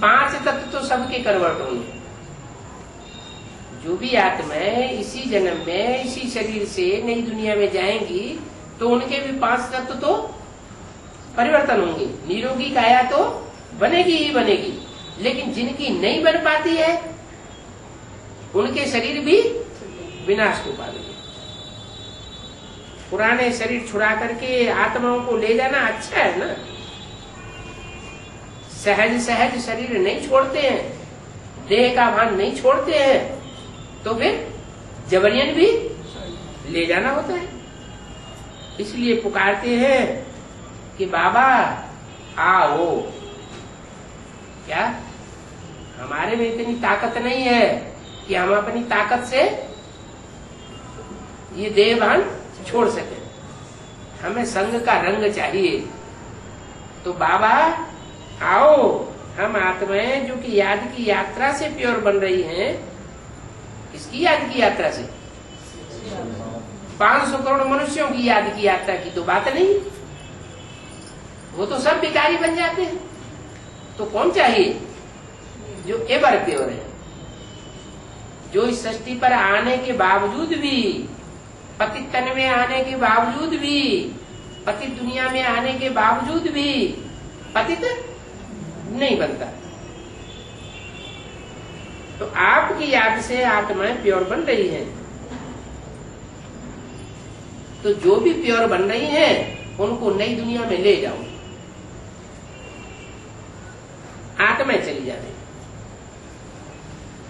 5 तत्व तो सबके कन्वर्ट होंगे। जो भी आत्माएं इसी जन्म में इसी शरीर से नई दुनिया में जाएंगी तो उनके भी 5 तत्व तो परिवर्तन होंगे। निरोगी काया तो बनेगी ही बनेगी, लेकिन जिनकी नहीं बन पाती है उनके शरीर भी विनाश को पालेंगे। पुराने शरीर छुड़ा करके आत्माओं को ले जाना अच्छा है ना। सहज सहज शरीर नहीं छोड़ते हैं, देह का भान नहीं छोड़ते हैं, तो फिर जबरियन भी ले जाना होता है। इसलिए पुकारते हैं कि बाबा आओ। क्या हमारे में इतनी ताकत नहीं है कि हम अपनी ताकत से ये देह भान छोड़ सके। हमें संग का रंग चाहिए। तो बाबा आओ, हम आत्माएं जो कि याद की यात्रा से प्योर बन रही हैं। किसकी याद की यात्रा से? 500 करोड़ मनुष्यों की याद की यात्रा की तो बात नहीं, वो तो सब भिखारी बन जाते हैं। तो कौन चाहिए? जो एवर प्योर है, जो इस सृष्टि पर आने के बावजूद भी, पतित तन में आने के बावजूद भी, पतित दुनिया में आने के बावजूद भी पतित नहीं बनता। तो आपकी याद से आत्माएं प्योर बन रही हैं। तो जो भी प्योर बन रही हैं उनको नई दुनिया में ले जाओ। आत्माएं चली जाए,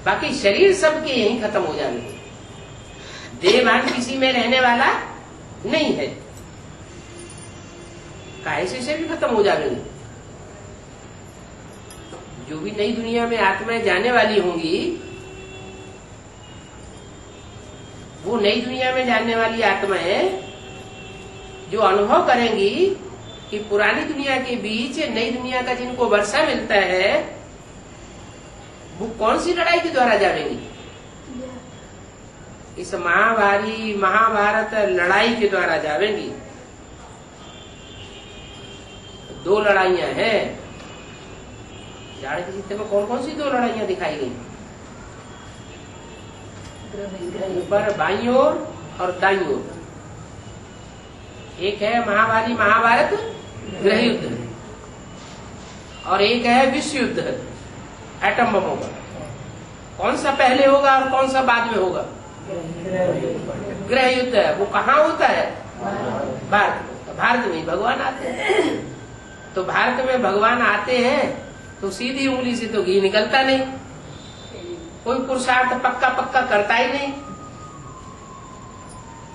बाकी शरीर सबके यहीं खत्म हो जाने। देहभान किसी में रहने वाला नहीं है। काहे से शरीर खत्म हो जाएंगे? जो भी नई दुनिया में आत्माएं जाने वाली होंगी, वो नई दुनिया में जाने वाली आत्माएं जो अनुभव करेंगी कि पुरानी दुनिया के बीच नई दुनिया का जिनको वर्षा मिलता है, वो कौन सी लड़ाई के द्वारा जाएंगी? इस महाभारत लड़ाई के द्वारा जावेंगी। 2 लड़ाइयां हैं। जाड़ के चित्ते में कौन कौन सी 2 लड़ाइयां दिखाई गई? ऊपर बाईं ओर और दाईं ओर। एक है महाभारत गृह युद्ध, और एक है विश्व युद्ध, एटम बमों का। कौन सा पहले होगा और कौन सा बाद में होगा? गृह युद्ध है। वो कहाँ होता है? भारत में भगवान आते हैं। तो भारत में भगवान आते हैं तो सीधी उंगली से तो घी निकलता नहीं, कोई पुरुषार्थ पक्का करता ही नहीं।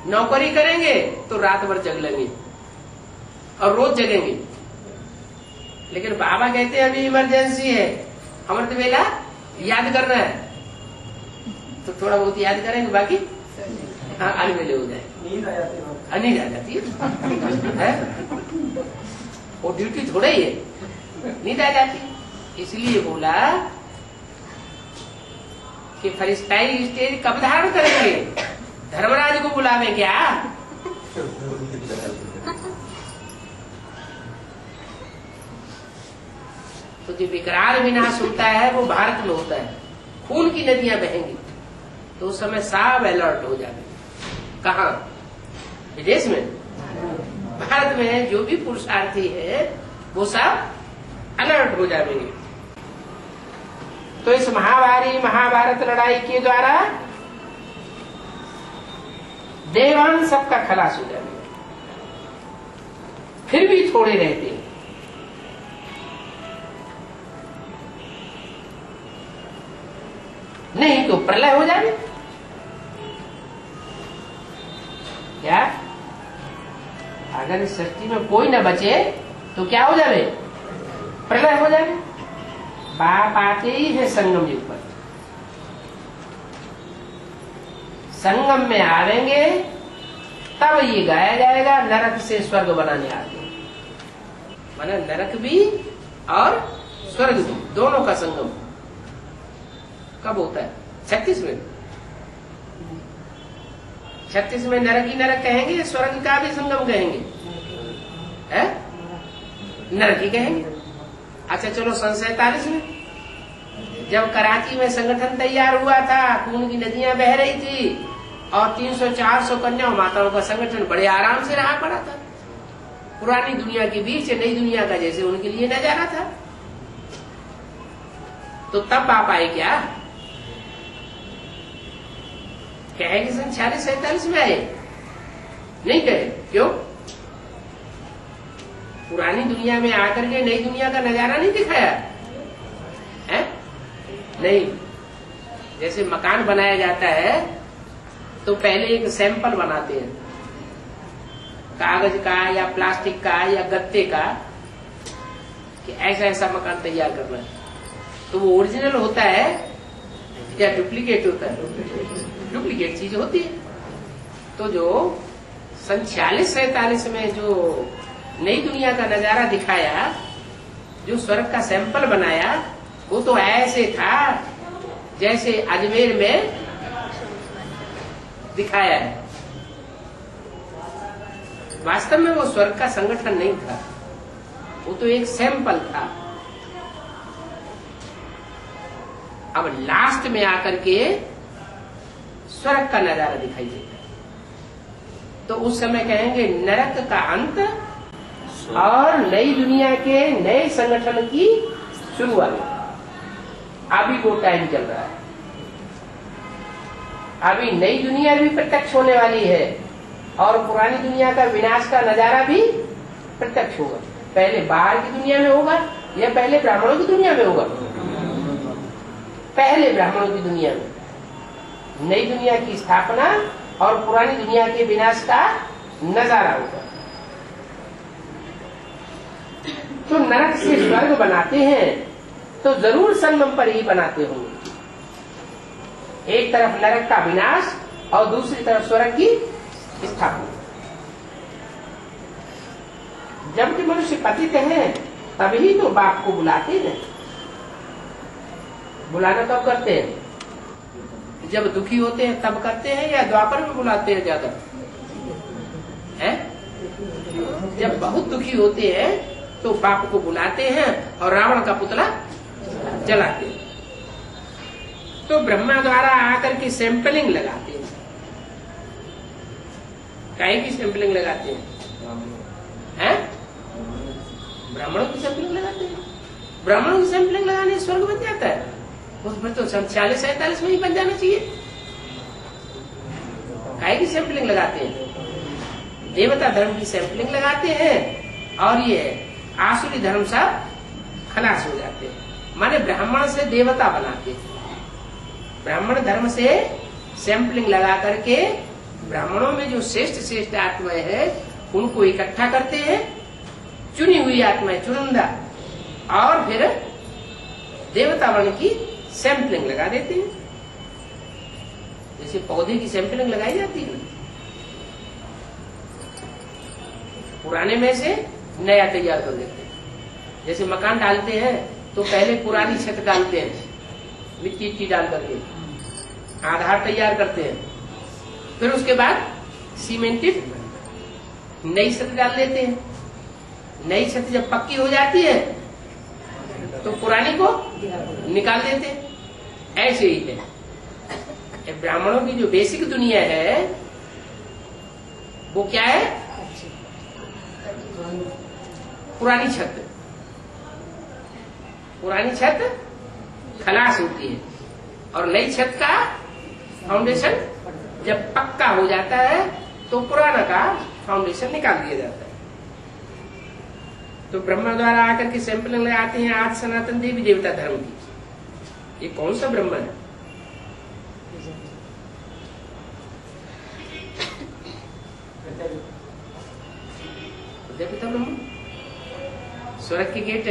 नौकरी करेंगे तो रात भर जग लेंगे और रोज जगेंगे। लेकिन बाबा कहते हैं अभी इमरजेंसी है, अमृत वेला याद करना है, तो थोड़ा बहुत याद करेंगे, बाकी अलवेले हो जाए। नींद आ जाती है। वो ड्यूटी थोड़ा ही है, नींद आ जाती। इसलिए बोला कि फरिश्ताई स्टेज कब धारण करेंगे? धर्मराज को बुलावे क्या? तो जो विकराल विनाश होता है वो भारत में होता है। खून की नदियां बहेंगी तो उस समय सब अलर्ट हो जाएंगे। कहाँ? विदेश में। भारत में जो भी पुरुषार्थी है वो सब अलर्ट हो जाएंगे। तो इस महाभारत लड़ाई के द्वारा देवान सबका खलास हो जाएगा। फिर भी थोड़े रहते हैं। नहीं तो प्रलय हो जाए। क्या? अगर इस सृष्टि में कोई न बचे तो क्या हो जाए? प्रलय हो जाए। बाप आते ही है संगम युग पर। संगम में आवेंगे तब ये गाया जाएगा नरक से स्वर्ग बनाने आते। माना नरक भी और स्वर्ग भी, दोनों का संगम कब होता है? 36 में। 36 में नरक ही नरक कहेंगे, स्वर्ग का भी संगम कहेंगे? है नरक ही कहेंगे। अच्छा चलो, सन 47 में जब कराची में संगठन तैयार हुआ था, खून की नदियां बह रही थी और 300-400 कन्या माताओं का संगठन बड़े आराम से रहा पड़ा था। पुरानी दुनिया के बीच नई दुनिया का जैसे उनके लिए नजारा था। तो तब आप आए क्या? कहे कि सन 46-47 में आए? नहीं कहे। क्यों? पुरानी दुनिया में आकर के नई दुनिया का नजारा नहीं दिखाया है? नहीं। जैसे मकान बनाया जाता है तो पहले एक सैंपल बनाते हैं, कागज का या प्लास्टिक का या गत्ते का, कि ऐसा ऐसा मकान तैयार करना है। तो वो ओरिजिनल होता है या डुप्लीकेट होता है? डुप्लीकेट चीज होती है। तो जो सन 46-47 में जो नई दुनिया का नजारा दिखाया, जो स्वर्ग का सैंपल बनाया, वो तो ऐसे था जैसे अजमेर में दिखाया है। वास्तव में वो स्वर्ग का संगठन नहीं था, वो तो एक सैंपल था। अब लास्ट में आकर के स्वर्ग का नजारा दिखाई देता है, तो उस समय कहेंगे नरक का अंत और नई दुनिया के नए संगठन की शुरुआत। अभी वो टाइम चल रहा है। अभी नई दुनिया भी प्रत्यक्ष होने वाली है और पुरानी दुनिया का विनाश का नजारा भी प्रत्यक्ष होगा। पहले बाहर की दुनिया में होगा या पहले ब्राह्मणों की दुनिया में होगा? पहले ब्राह्मणों की दुनिया में नई दुनिया की स्थापना और पुरानी दुनिया के विनाश का नजारा होगा। तो नरक से स्वर्ग बनाते हैं तो जरूर संगम पर ही बनाते होंगे। एक तरफ नरक का विनाश और दूसरी तरफ स्वर्ग की स्थापना। जबकि मनुष्य पतित हैं तभी तो बाप को बुलाते हैं। बुलाना कब करते हैं? जब दुखी होते हैं तब करते हैं या द्वापर में बुलाते हैं ज्यादा? है? जब बहुत दुखी होते हैं तो बाप को बुलाते हैं और रावण का पुतला जलाते हैं। तो ब्रह्मा द्वारा आकर के सैंपलिंग लगाते हैं। काहे की सैंपलिंग लगाते हैं? ब्राह्मणों की सैंपलिंग लगाते हैं। ब्राह्मणों की सैंपलिंग लगाने स्वर्ग बन जाता है? उसमें तो 46-47 में ही बन जाना चाहिए। काहे की सैंपलिंग लगाते हैं? देवता धर्म की सैंपलिंग लगाते हैं और ये आसुरी धर्म सब खलास हो जाते हैं। माने ब्राह्मण से देवता बनाते हैं। ब्राह्मण धर्म से सैंपलिंग लगा करके ब्राह्मणों में जो श्रेष्ठ श्रेष्ठ आत्माएं हैं उनको इकट्ठा करते हैं, चुनी हुई आत्माएं चुनिंदा, और फिर देवता वर्ण की सैंपलिंग लगा देते हैं। जैसे पौधे की सैंपलिंग लगाई जाती है, पुराने में से नया तैयार कर देते हैं। जैसे मकान डालते हैं तो पहले पुरानी छत डालते हैं, मिट्टी डाल करके आधार तैयार करते हैं, फिर उसके बाद सीमेंटेड नई छत डाल देते हैं। नई छत जब पक्की हो जाती है तो पुरानी को निकाल देते हैं। ऐसे ही है ब्राह्मणों की जो बेसिक दुनिया है वो क्या है? पुरानी छत। पुरानी छत खलास होती है और नई छत का फाउंडेशन जब पक्का हो जाता है तो पुराना का फाउंडेशन निकाल दिया जाता है। तो ब्रह्मा द्वारा आकर के सैंपलिंग लगाते हैं आज सनातन देवी देवता धर्म की। ये कौन सा ब्रह्मा है? प्रजापिता ब्रह्मा। स्वर्ग के गेट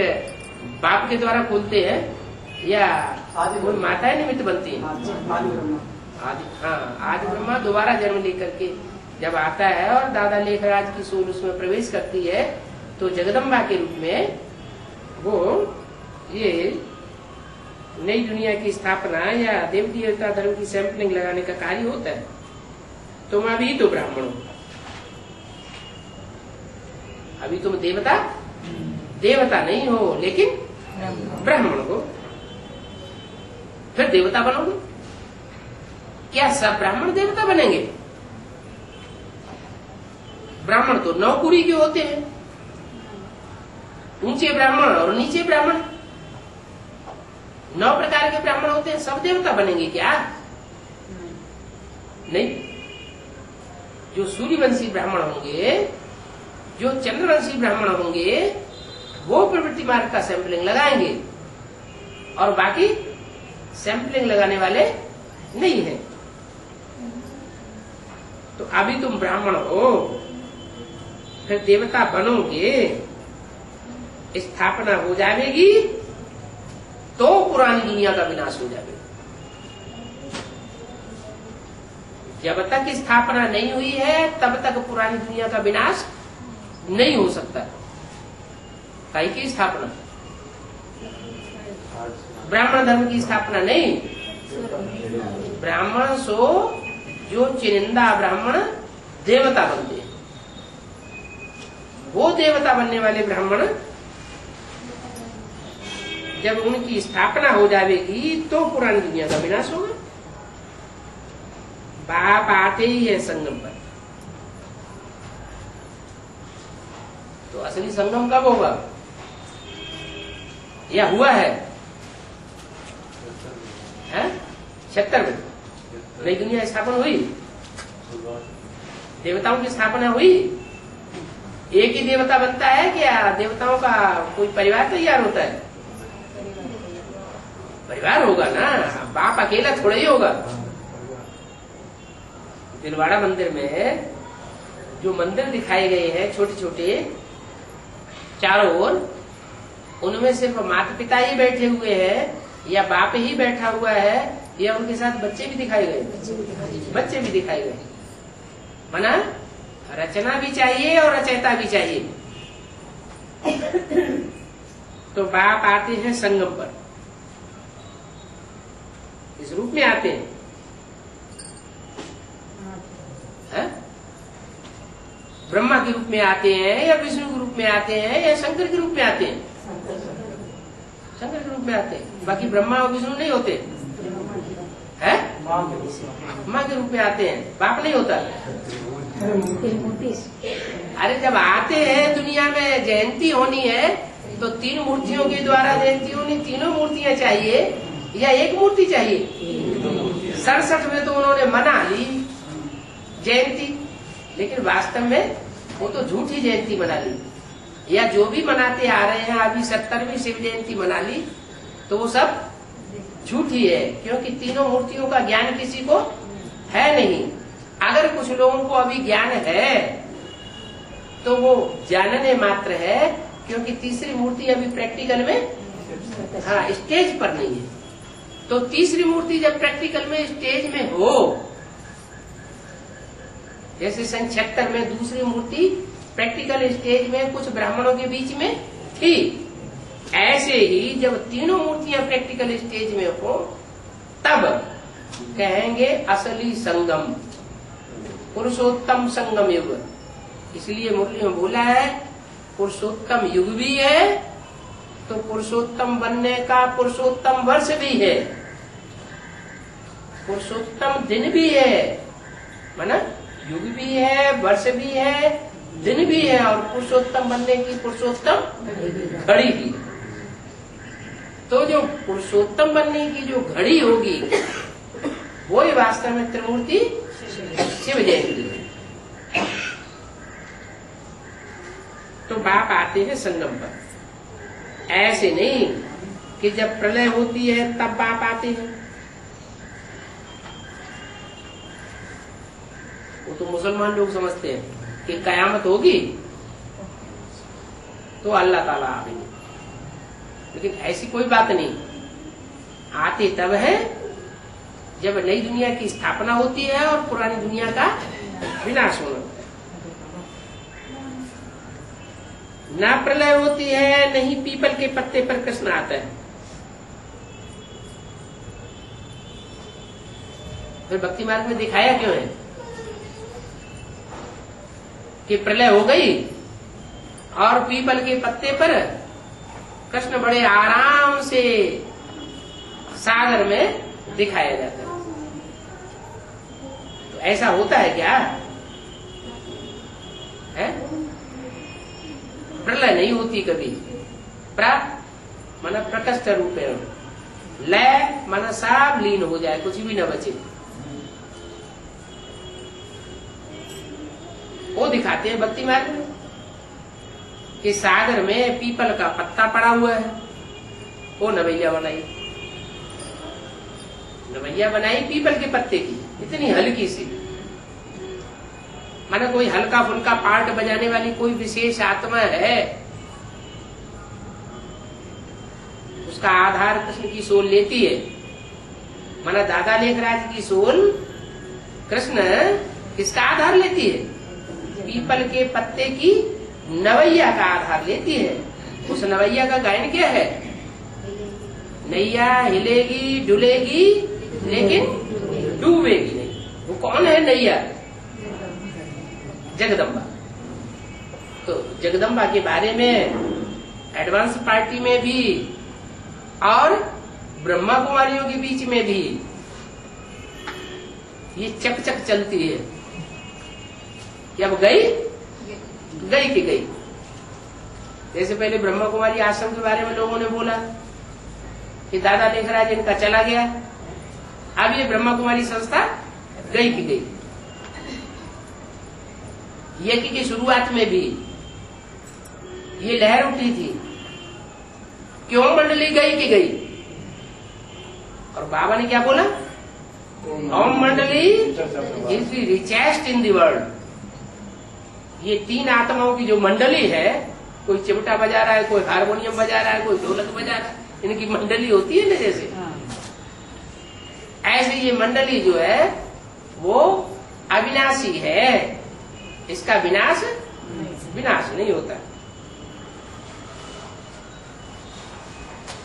बाप के द्वारा खोलते हैं या कोई माताएं निमित्त बनती है? आदि, हाँ, आदि ब्रह्मा दोबारा जन्म लेकर के जब आता है और दादा लेखराज की सोल उसमें प्रवेश करती है तो जगदम्बा के रूप में वो ये नई दुनिया की स्थापना या देव देवता धर्म की सैंपलिंग लगाने का कार्य होता है। तुम अभी तो ब्राह्मण हो, अभी तुम देवता नहीं हो, लेकिन ब्राह्मण हो। फिर देवता बनोगे? क्या सब ब्राह्मण देवता बनेंगे? ब्राह्मण तो 9 कुरी के होते हैं, ऊंचे ब्राह्मण और नीचे ब्राह्मण, 9 प्रकार के ब्राह्मण होते हैं। सब देवता बनेंगे क्या? नहीं। जो सूर्यवंशी ब्राह्मण होंगे, जो चंद्रवंशी ब्राह्मण होंगे, वो प्रवृत्ति मार्ग का सैंपलिंग लगाएंगे और बाकी सैंपलिंग लगाने वाले नहीं है। तो अभी तुम ब्राह्मण हो, फिर देवता बनोगे, स्थापना हो जाएगी तो पुरानी दुनिया का विनाश हो जाएगा। जब तक स्थापना नहीं हुई है तब तक पुरानी दुनिया का विनाश नहीं हो सकता। काई की स्थापना? ब्राह्मण धर्म की स्थापना नहीं। ब्राह्मण सो जो चुनिंदा ब्राह्मण देवता बनते हैं, वो देवता बनने वाले ब्राह्मण जब उनकी स्थापना हो जाएगी तो पुरानी दुनिया का विनाश होगा। बाप आते ही है संगम पर, तो असली संगम कब होगा? या हुआ है? 76 में नई दुनिया स्थापना हुई, देवताओं की स्थापना हुई। एक ही देवता बनता है क्या? देवताओं का कोई परिवार तैयार होता है? परिवार होगा ना, बाप अकेला थोड़ा ही होगा। दिलवाड़ा मंदिर में जो मंदिर दिखाए गए हैं छोटे छोटे चारों ओर, उनमें सिर्फ माता पिता ही बैठे हुए हैं या बाप ही बैठा हुआ है या उनके साथ बच्चे भी दिखाए गए? बच्चे भी दिखाए गए। माना रचना भी चाहिए और रचयिता भी चाहिए। तो बाप आते हैं संगम पर, इस रूप में आते हैं। ब्रह्मा के रूप में आते हैं या विष्णु के रूप में आते हैं या शंकर के रूप में आते हैं? शंकर के रूप में आते हैं। बाकी ब्रह्मा और विष्णु नहीं होते हैं, माँ के रूप में आते हैं। बाप नहीं होता। अरे जब आते हैं दुनिया में जयंती होनी है तो 3 मूर्तियों के द्वारा जयंती होनी। तीनों मूर्तियां चाहिए या एक मूर्ति चाहिए? 67 में तो उन्होंने मना ली जयंती, लेकिन वास्तव में वो तो झूठी जयंती मना ली। या जो भी मनाते आ रहे हैं, अभी 70वीं शिव जयंती मना ली, तो वो सब झूठी है, क्योंकि तीनों मूर्तियों का ज्ञान किसी को है नहीं। अगर कुछ लोगों को अभी ज्ञान है तो वो जानने मात्र है, क्योंकि तीसरी मूर्ति अभी प्रैक्टिकल में स्टेज पर नहीं है। तो तीसरी मूर्ति जब प्रैक्टिकल में स्टेज में हो, जैसे सन 76 में दूसरी मूर्ति प्रैक्टिकल स्टेज में कुछ ब्राह्मणों के बीच में थी, ऐसे ही जब तीनों मूर्तियां प्रैक्टिकल स्टेज में हो तब कहेंगे असली संगम, पुरुषोत्तम संगम युग। इसलिए मुरली में बोला है पुरुषोत्तम युग भी है तो पुरुषोत्तम बनने का पुरुषोत्तम वर्ष भी है, पुरुषोत्तम दिन भी है। माना युग भी है, वर्ष भी है, दिन भी है, और पुरुषोत्तम बनने की पुरुषोत्तम घड़ी भी। तो जो पुरुषोत्तम बनने की जो घड़ी होगी वो ही वास्तव में त्रिमूर्ति शिव जयंती है। तो बाप आते हैं संगम पर। ऐसे नहीं कि जब प्रलय होती है तब बाप आते हैं। वो तो मुसलमान लोग समझते हैं कि कयामत होगी तो अल्लाह ताला आएंगे, लेकिन ऐसी कोई बात नहीं। आते तब है जब नई दुनिया की स्थापना होती है और पुरानी दुनिया का विनाश होना होता है। ना प्रलय होती है, नहीं पीपल के पत्ते पर कृष्ण आता है। फिर भक्ति मार्ग में दिखाया क्यों है कि प्रलय हो गई और पीपल के पत्ते पर कृष्ण बड़े आराम से सागर में दिखाया जाता है। तो ऐसा होता है क्या है? प्रलय नहीं होती कभी। माना प्रकष्ट रूपेण, लय माना सब लीन हो जाए, कुछ भी न बचे। वो दिखाते हैं भक्ति मार्ग में कि सागर में पीपल का पत्ता पड़ा हुआ है, वो नवैया बनाई। नवैया बनाई पीपल के पत्ते की, इतनी हल्की सी, माना कोई हल्का फुल्का पार्ट बजाने वाली कोई विशेष आत्मा है, उसका आधार कृष्ण की सोल लेती है। माना दादा लेखराज की सोल कृष्ण किसका आधार लेती है? पीपल के पत्ते की नवैया का आधार लेती है। उस नवैया का गायन क्या है? नैया हिलेगी डुलेगी लेकिन डूबेगी नहीं। वो कौन है नैया? जगदम्बा। तो जगदम्बा के बारे में एडवांस पार्टी में भी और ब्रह्मा कुमारियों के बीच में भी ये चकचक चलती है कि अब गई कि गई। जैसे पहले ब्रह्मा कुमारी आश्रम के बारे में लोगों ने बोला कि दादा लेखराज इनका चला गया, अब ये ब्रह्मा कुमारी संस्था गई कि गई। ये की शुरुआत में भी ये लहर उठी थी, क्यों मंडली गई कि गई। और बाबा ने क्या बोला? ओम मंडली is the richest in the world. ये तीन आत्माओं की जो मंडली है, कोई चिमटा बजा रहा है, कोई हारमोनियम बजा रहा है, कोई ढोलक बजा रहा है, इनकी मंडली होती है ना जैसे, ऐसे ये मंडली जो है वो अविनाशी है, इसका विनाश नहीं होता।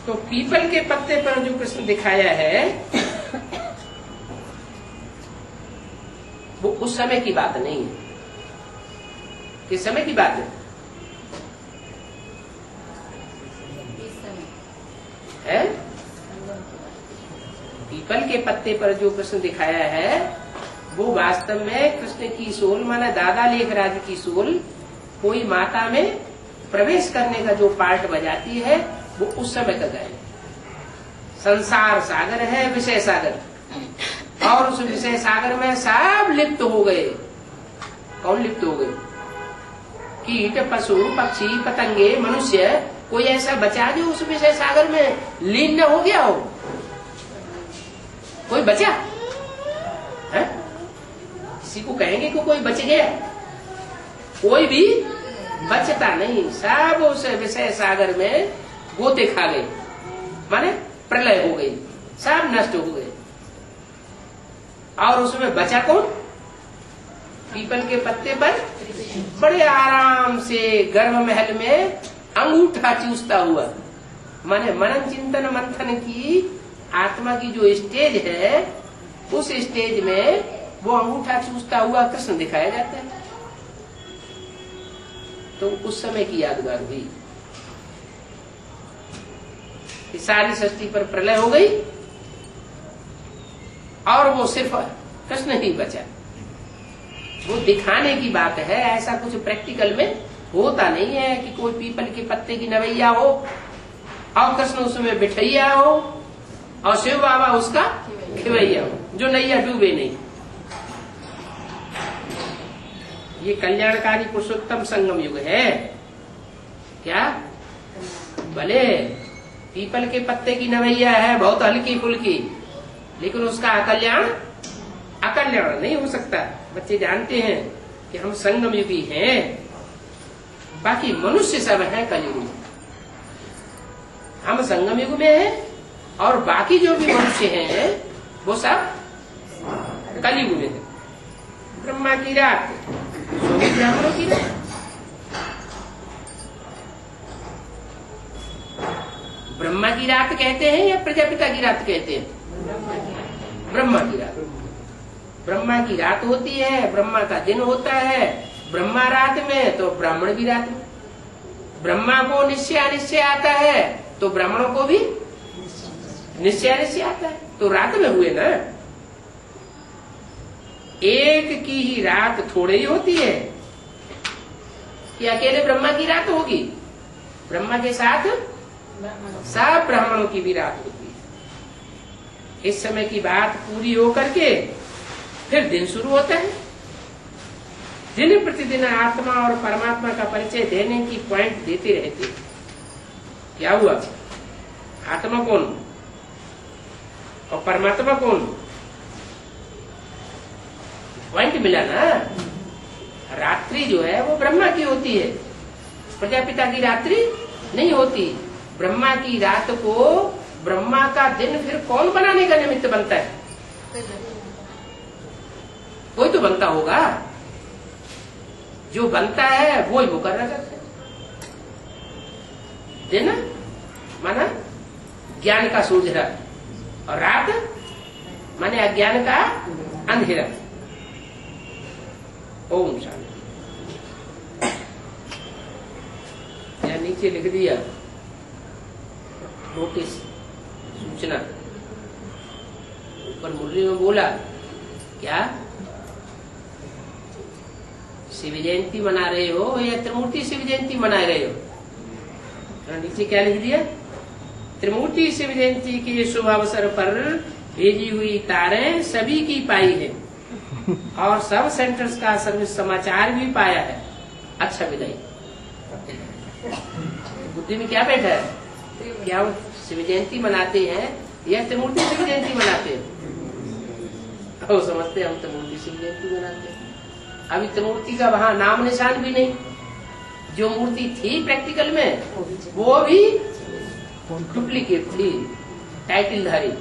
तो पीपल के पत्ते पर जो कृष्ण दिखाया है वो उस समय की बात नहीं है। किस समय की बात है? पीपल के पत्ते पर जो कृष्ण दिखाया है वो वास्तव में कृष्ण की सोल, माना दादा लेखराज की सोल कोई माता में प्रवेश करने का जो पार्ट बजाती है वो उस समय का गायन। संसार सागर है, विषय सागर, और उस विषय सागर में सब लिप्त हो गए। कौन लिप्त हो गए? कीट पशु पक्षी पतंगे मनुष्य, कोई ऐसा बचा जो उस विषय सागर में लीन न हो गया हो? कोई बचा है? किसी को कहेंगे कि कोई बच गया? कोई भी बचता नहीं। सब उस विषय सागर में गोते खा गए, माने प्रलय हो गई, सब नष्ट हो गए। और उसमें बचा कौन? पीपल के पत्ते पर बड़े आराम से गर्भ महल में अंगूठा चूसता हुआ, माने मनन चिंतन मंथन की आत्मा की जो स्टेज है, उस स्टेज में वो अंगूठा चूसता हुआ कृष्ण दिखाया जाता है। तो उस समय की यादगार हुई कि सारी सृष्टि पर प्रलय हो गई और वो सिर्फ कृष्ण ही बचा। वो दिखाने की बात है, ऐसा कुछ प्रैक्टिकल में होता नहीं है कि कोई पीपल के पत्ते की नवैया हो और कृष्ण उसमें बिठैया हो और शिव बाबा उसका खिवैया हो, जो नैया डूबे नहीं। ये कल्याणकारी पुरुषोत्तम संगम युग है क्या? भले पीपल के पत्ते की नवैया है, बहुत हल्की फुल्की, लेकिन उसका अकल्याण नहीं हो सकता। बच्चे जानते हैं कि हम संगम युगी हैं, बाकी मनुष्य सब है कलयुग में। हम संगम युग में हैं और बाकी जो भी मनुष्य हैं वो सब कलयुग में है। ब्रह्मा की रात, ब्राह्मणों की रात। ब्रह्मा की रात कहते हैं या प्रजापिता की रात कहते हैं? ब्रह्मा की रात। ब्रह्मा की रात होती है, ब्रह्मा का दिन होता है। ब्रह्मा रात में तो ब्राह्मण भी रात में। ब्रह्मा को निश्चय अनिश्चय आता है तो ब्राह्मणों को भी निश्चय अनिश्चय आता है, तो रात में हुए ना। एक की ही रात थोड़े ही होती है कि अकेले ब्रह्मा की रात होगी। ब्रह्मा के साथ सब ब्राह्मणों की भी रात होती है। इस समय की बात पूरी होकर के फिर दिन शुरू होता है। दिन प्रतिदिन आत्मा और परमात्मा का परिचय देने की पॉइंट देते रहते। क्या हुआ? आत्मा कौन और परमात्मा कौन? पॉइंट मिला ना। रात्रि जो है वो ब्रह्मा की होती है, प्रजापिता की रात्रि नहीं होती। ब्रह्मा की रात को ब्रह्मा का दिन फिर कौन बनाने का निमित्त बनता है? कोई तो बनता होगा। जो बनता है वो ही मुकर्रर करते हैं। दिन माना ज्ञान का सूझरा और रात माने अज्ञान का अंधेरा। ओम शांति। या नीचे लिख दिया नोटिस सूचना। ऊपर मुरली में बोला क्या शिव जयंती मना रहे हो या त्रिमूर्ति शिव जयंती मना रहे हो? नीचे क्या लिख दिया? त्रिमूर्ति शिव जयंती के शुभ अवसर पर भेजी हुई तारें सभी की पाई है और सब सेंटर्स का सर्विस समाचार भी पाया है। अच्छा विदाई। बुद्धि में क्या बैठा है? क्या वो शिव जयंती मनाते हैं या त्रिमूर्ति शिव जयंती मनाते हैं? वो समझते हम त्रिमूर्ति शिव जयंती मनाते हैं। अभी त्रिमूर्ति का वहां नाम निशान भी नहीं। जो मूर्ति थी प्रैक्टिकल में वो भी डुप्लीकेट थी, टाइटलधारी।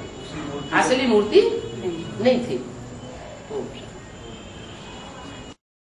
असली मूर्ति नहीं थी।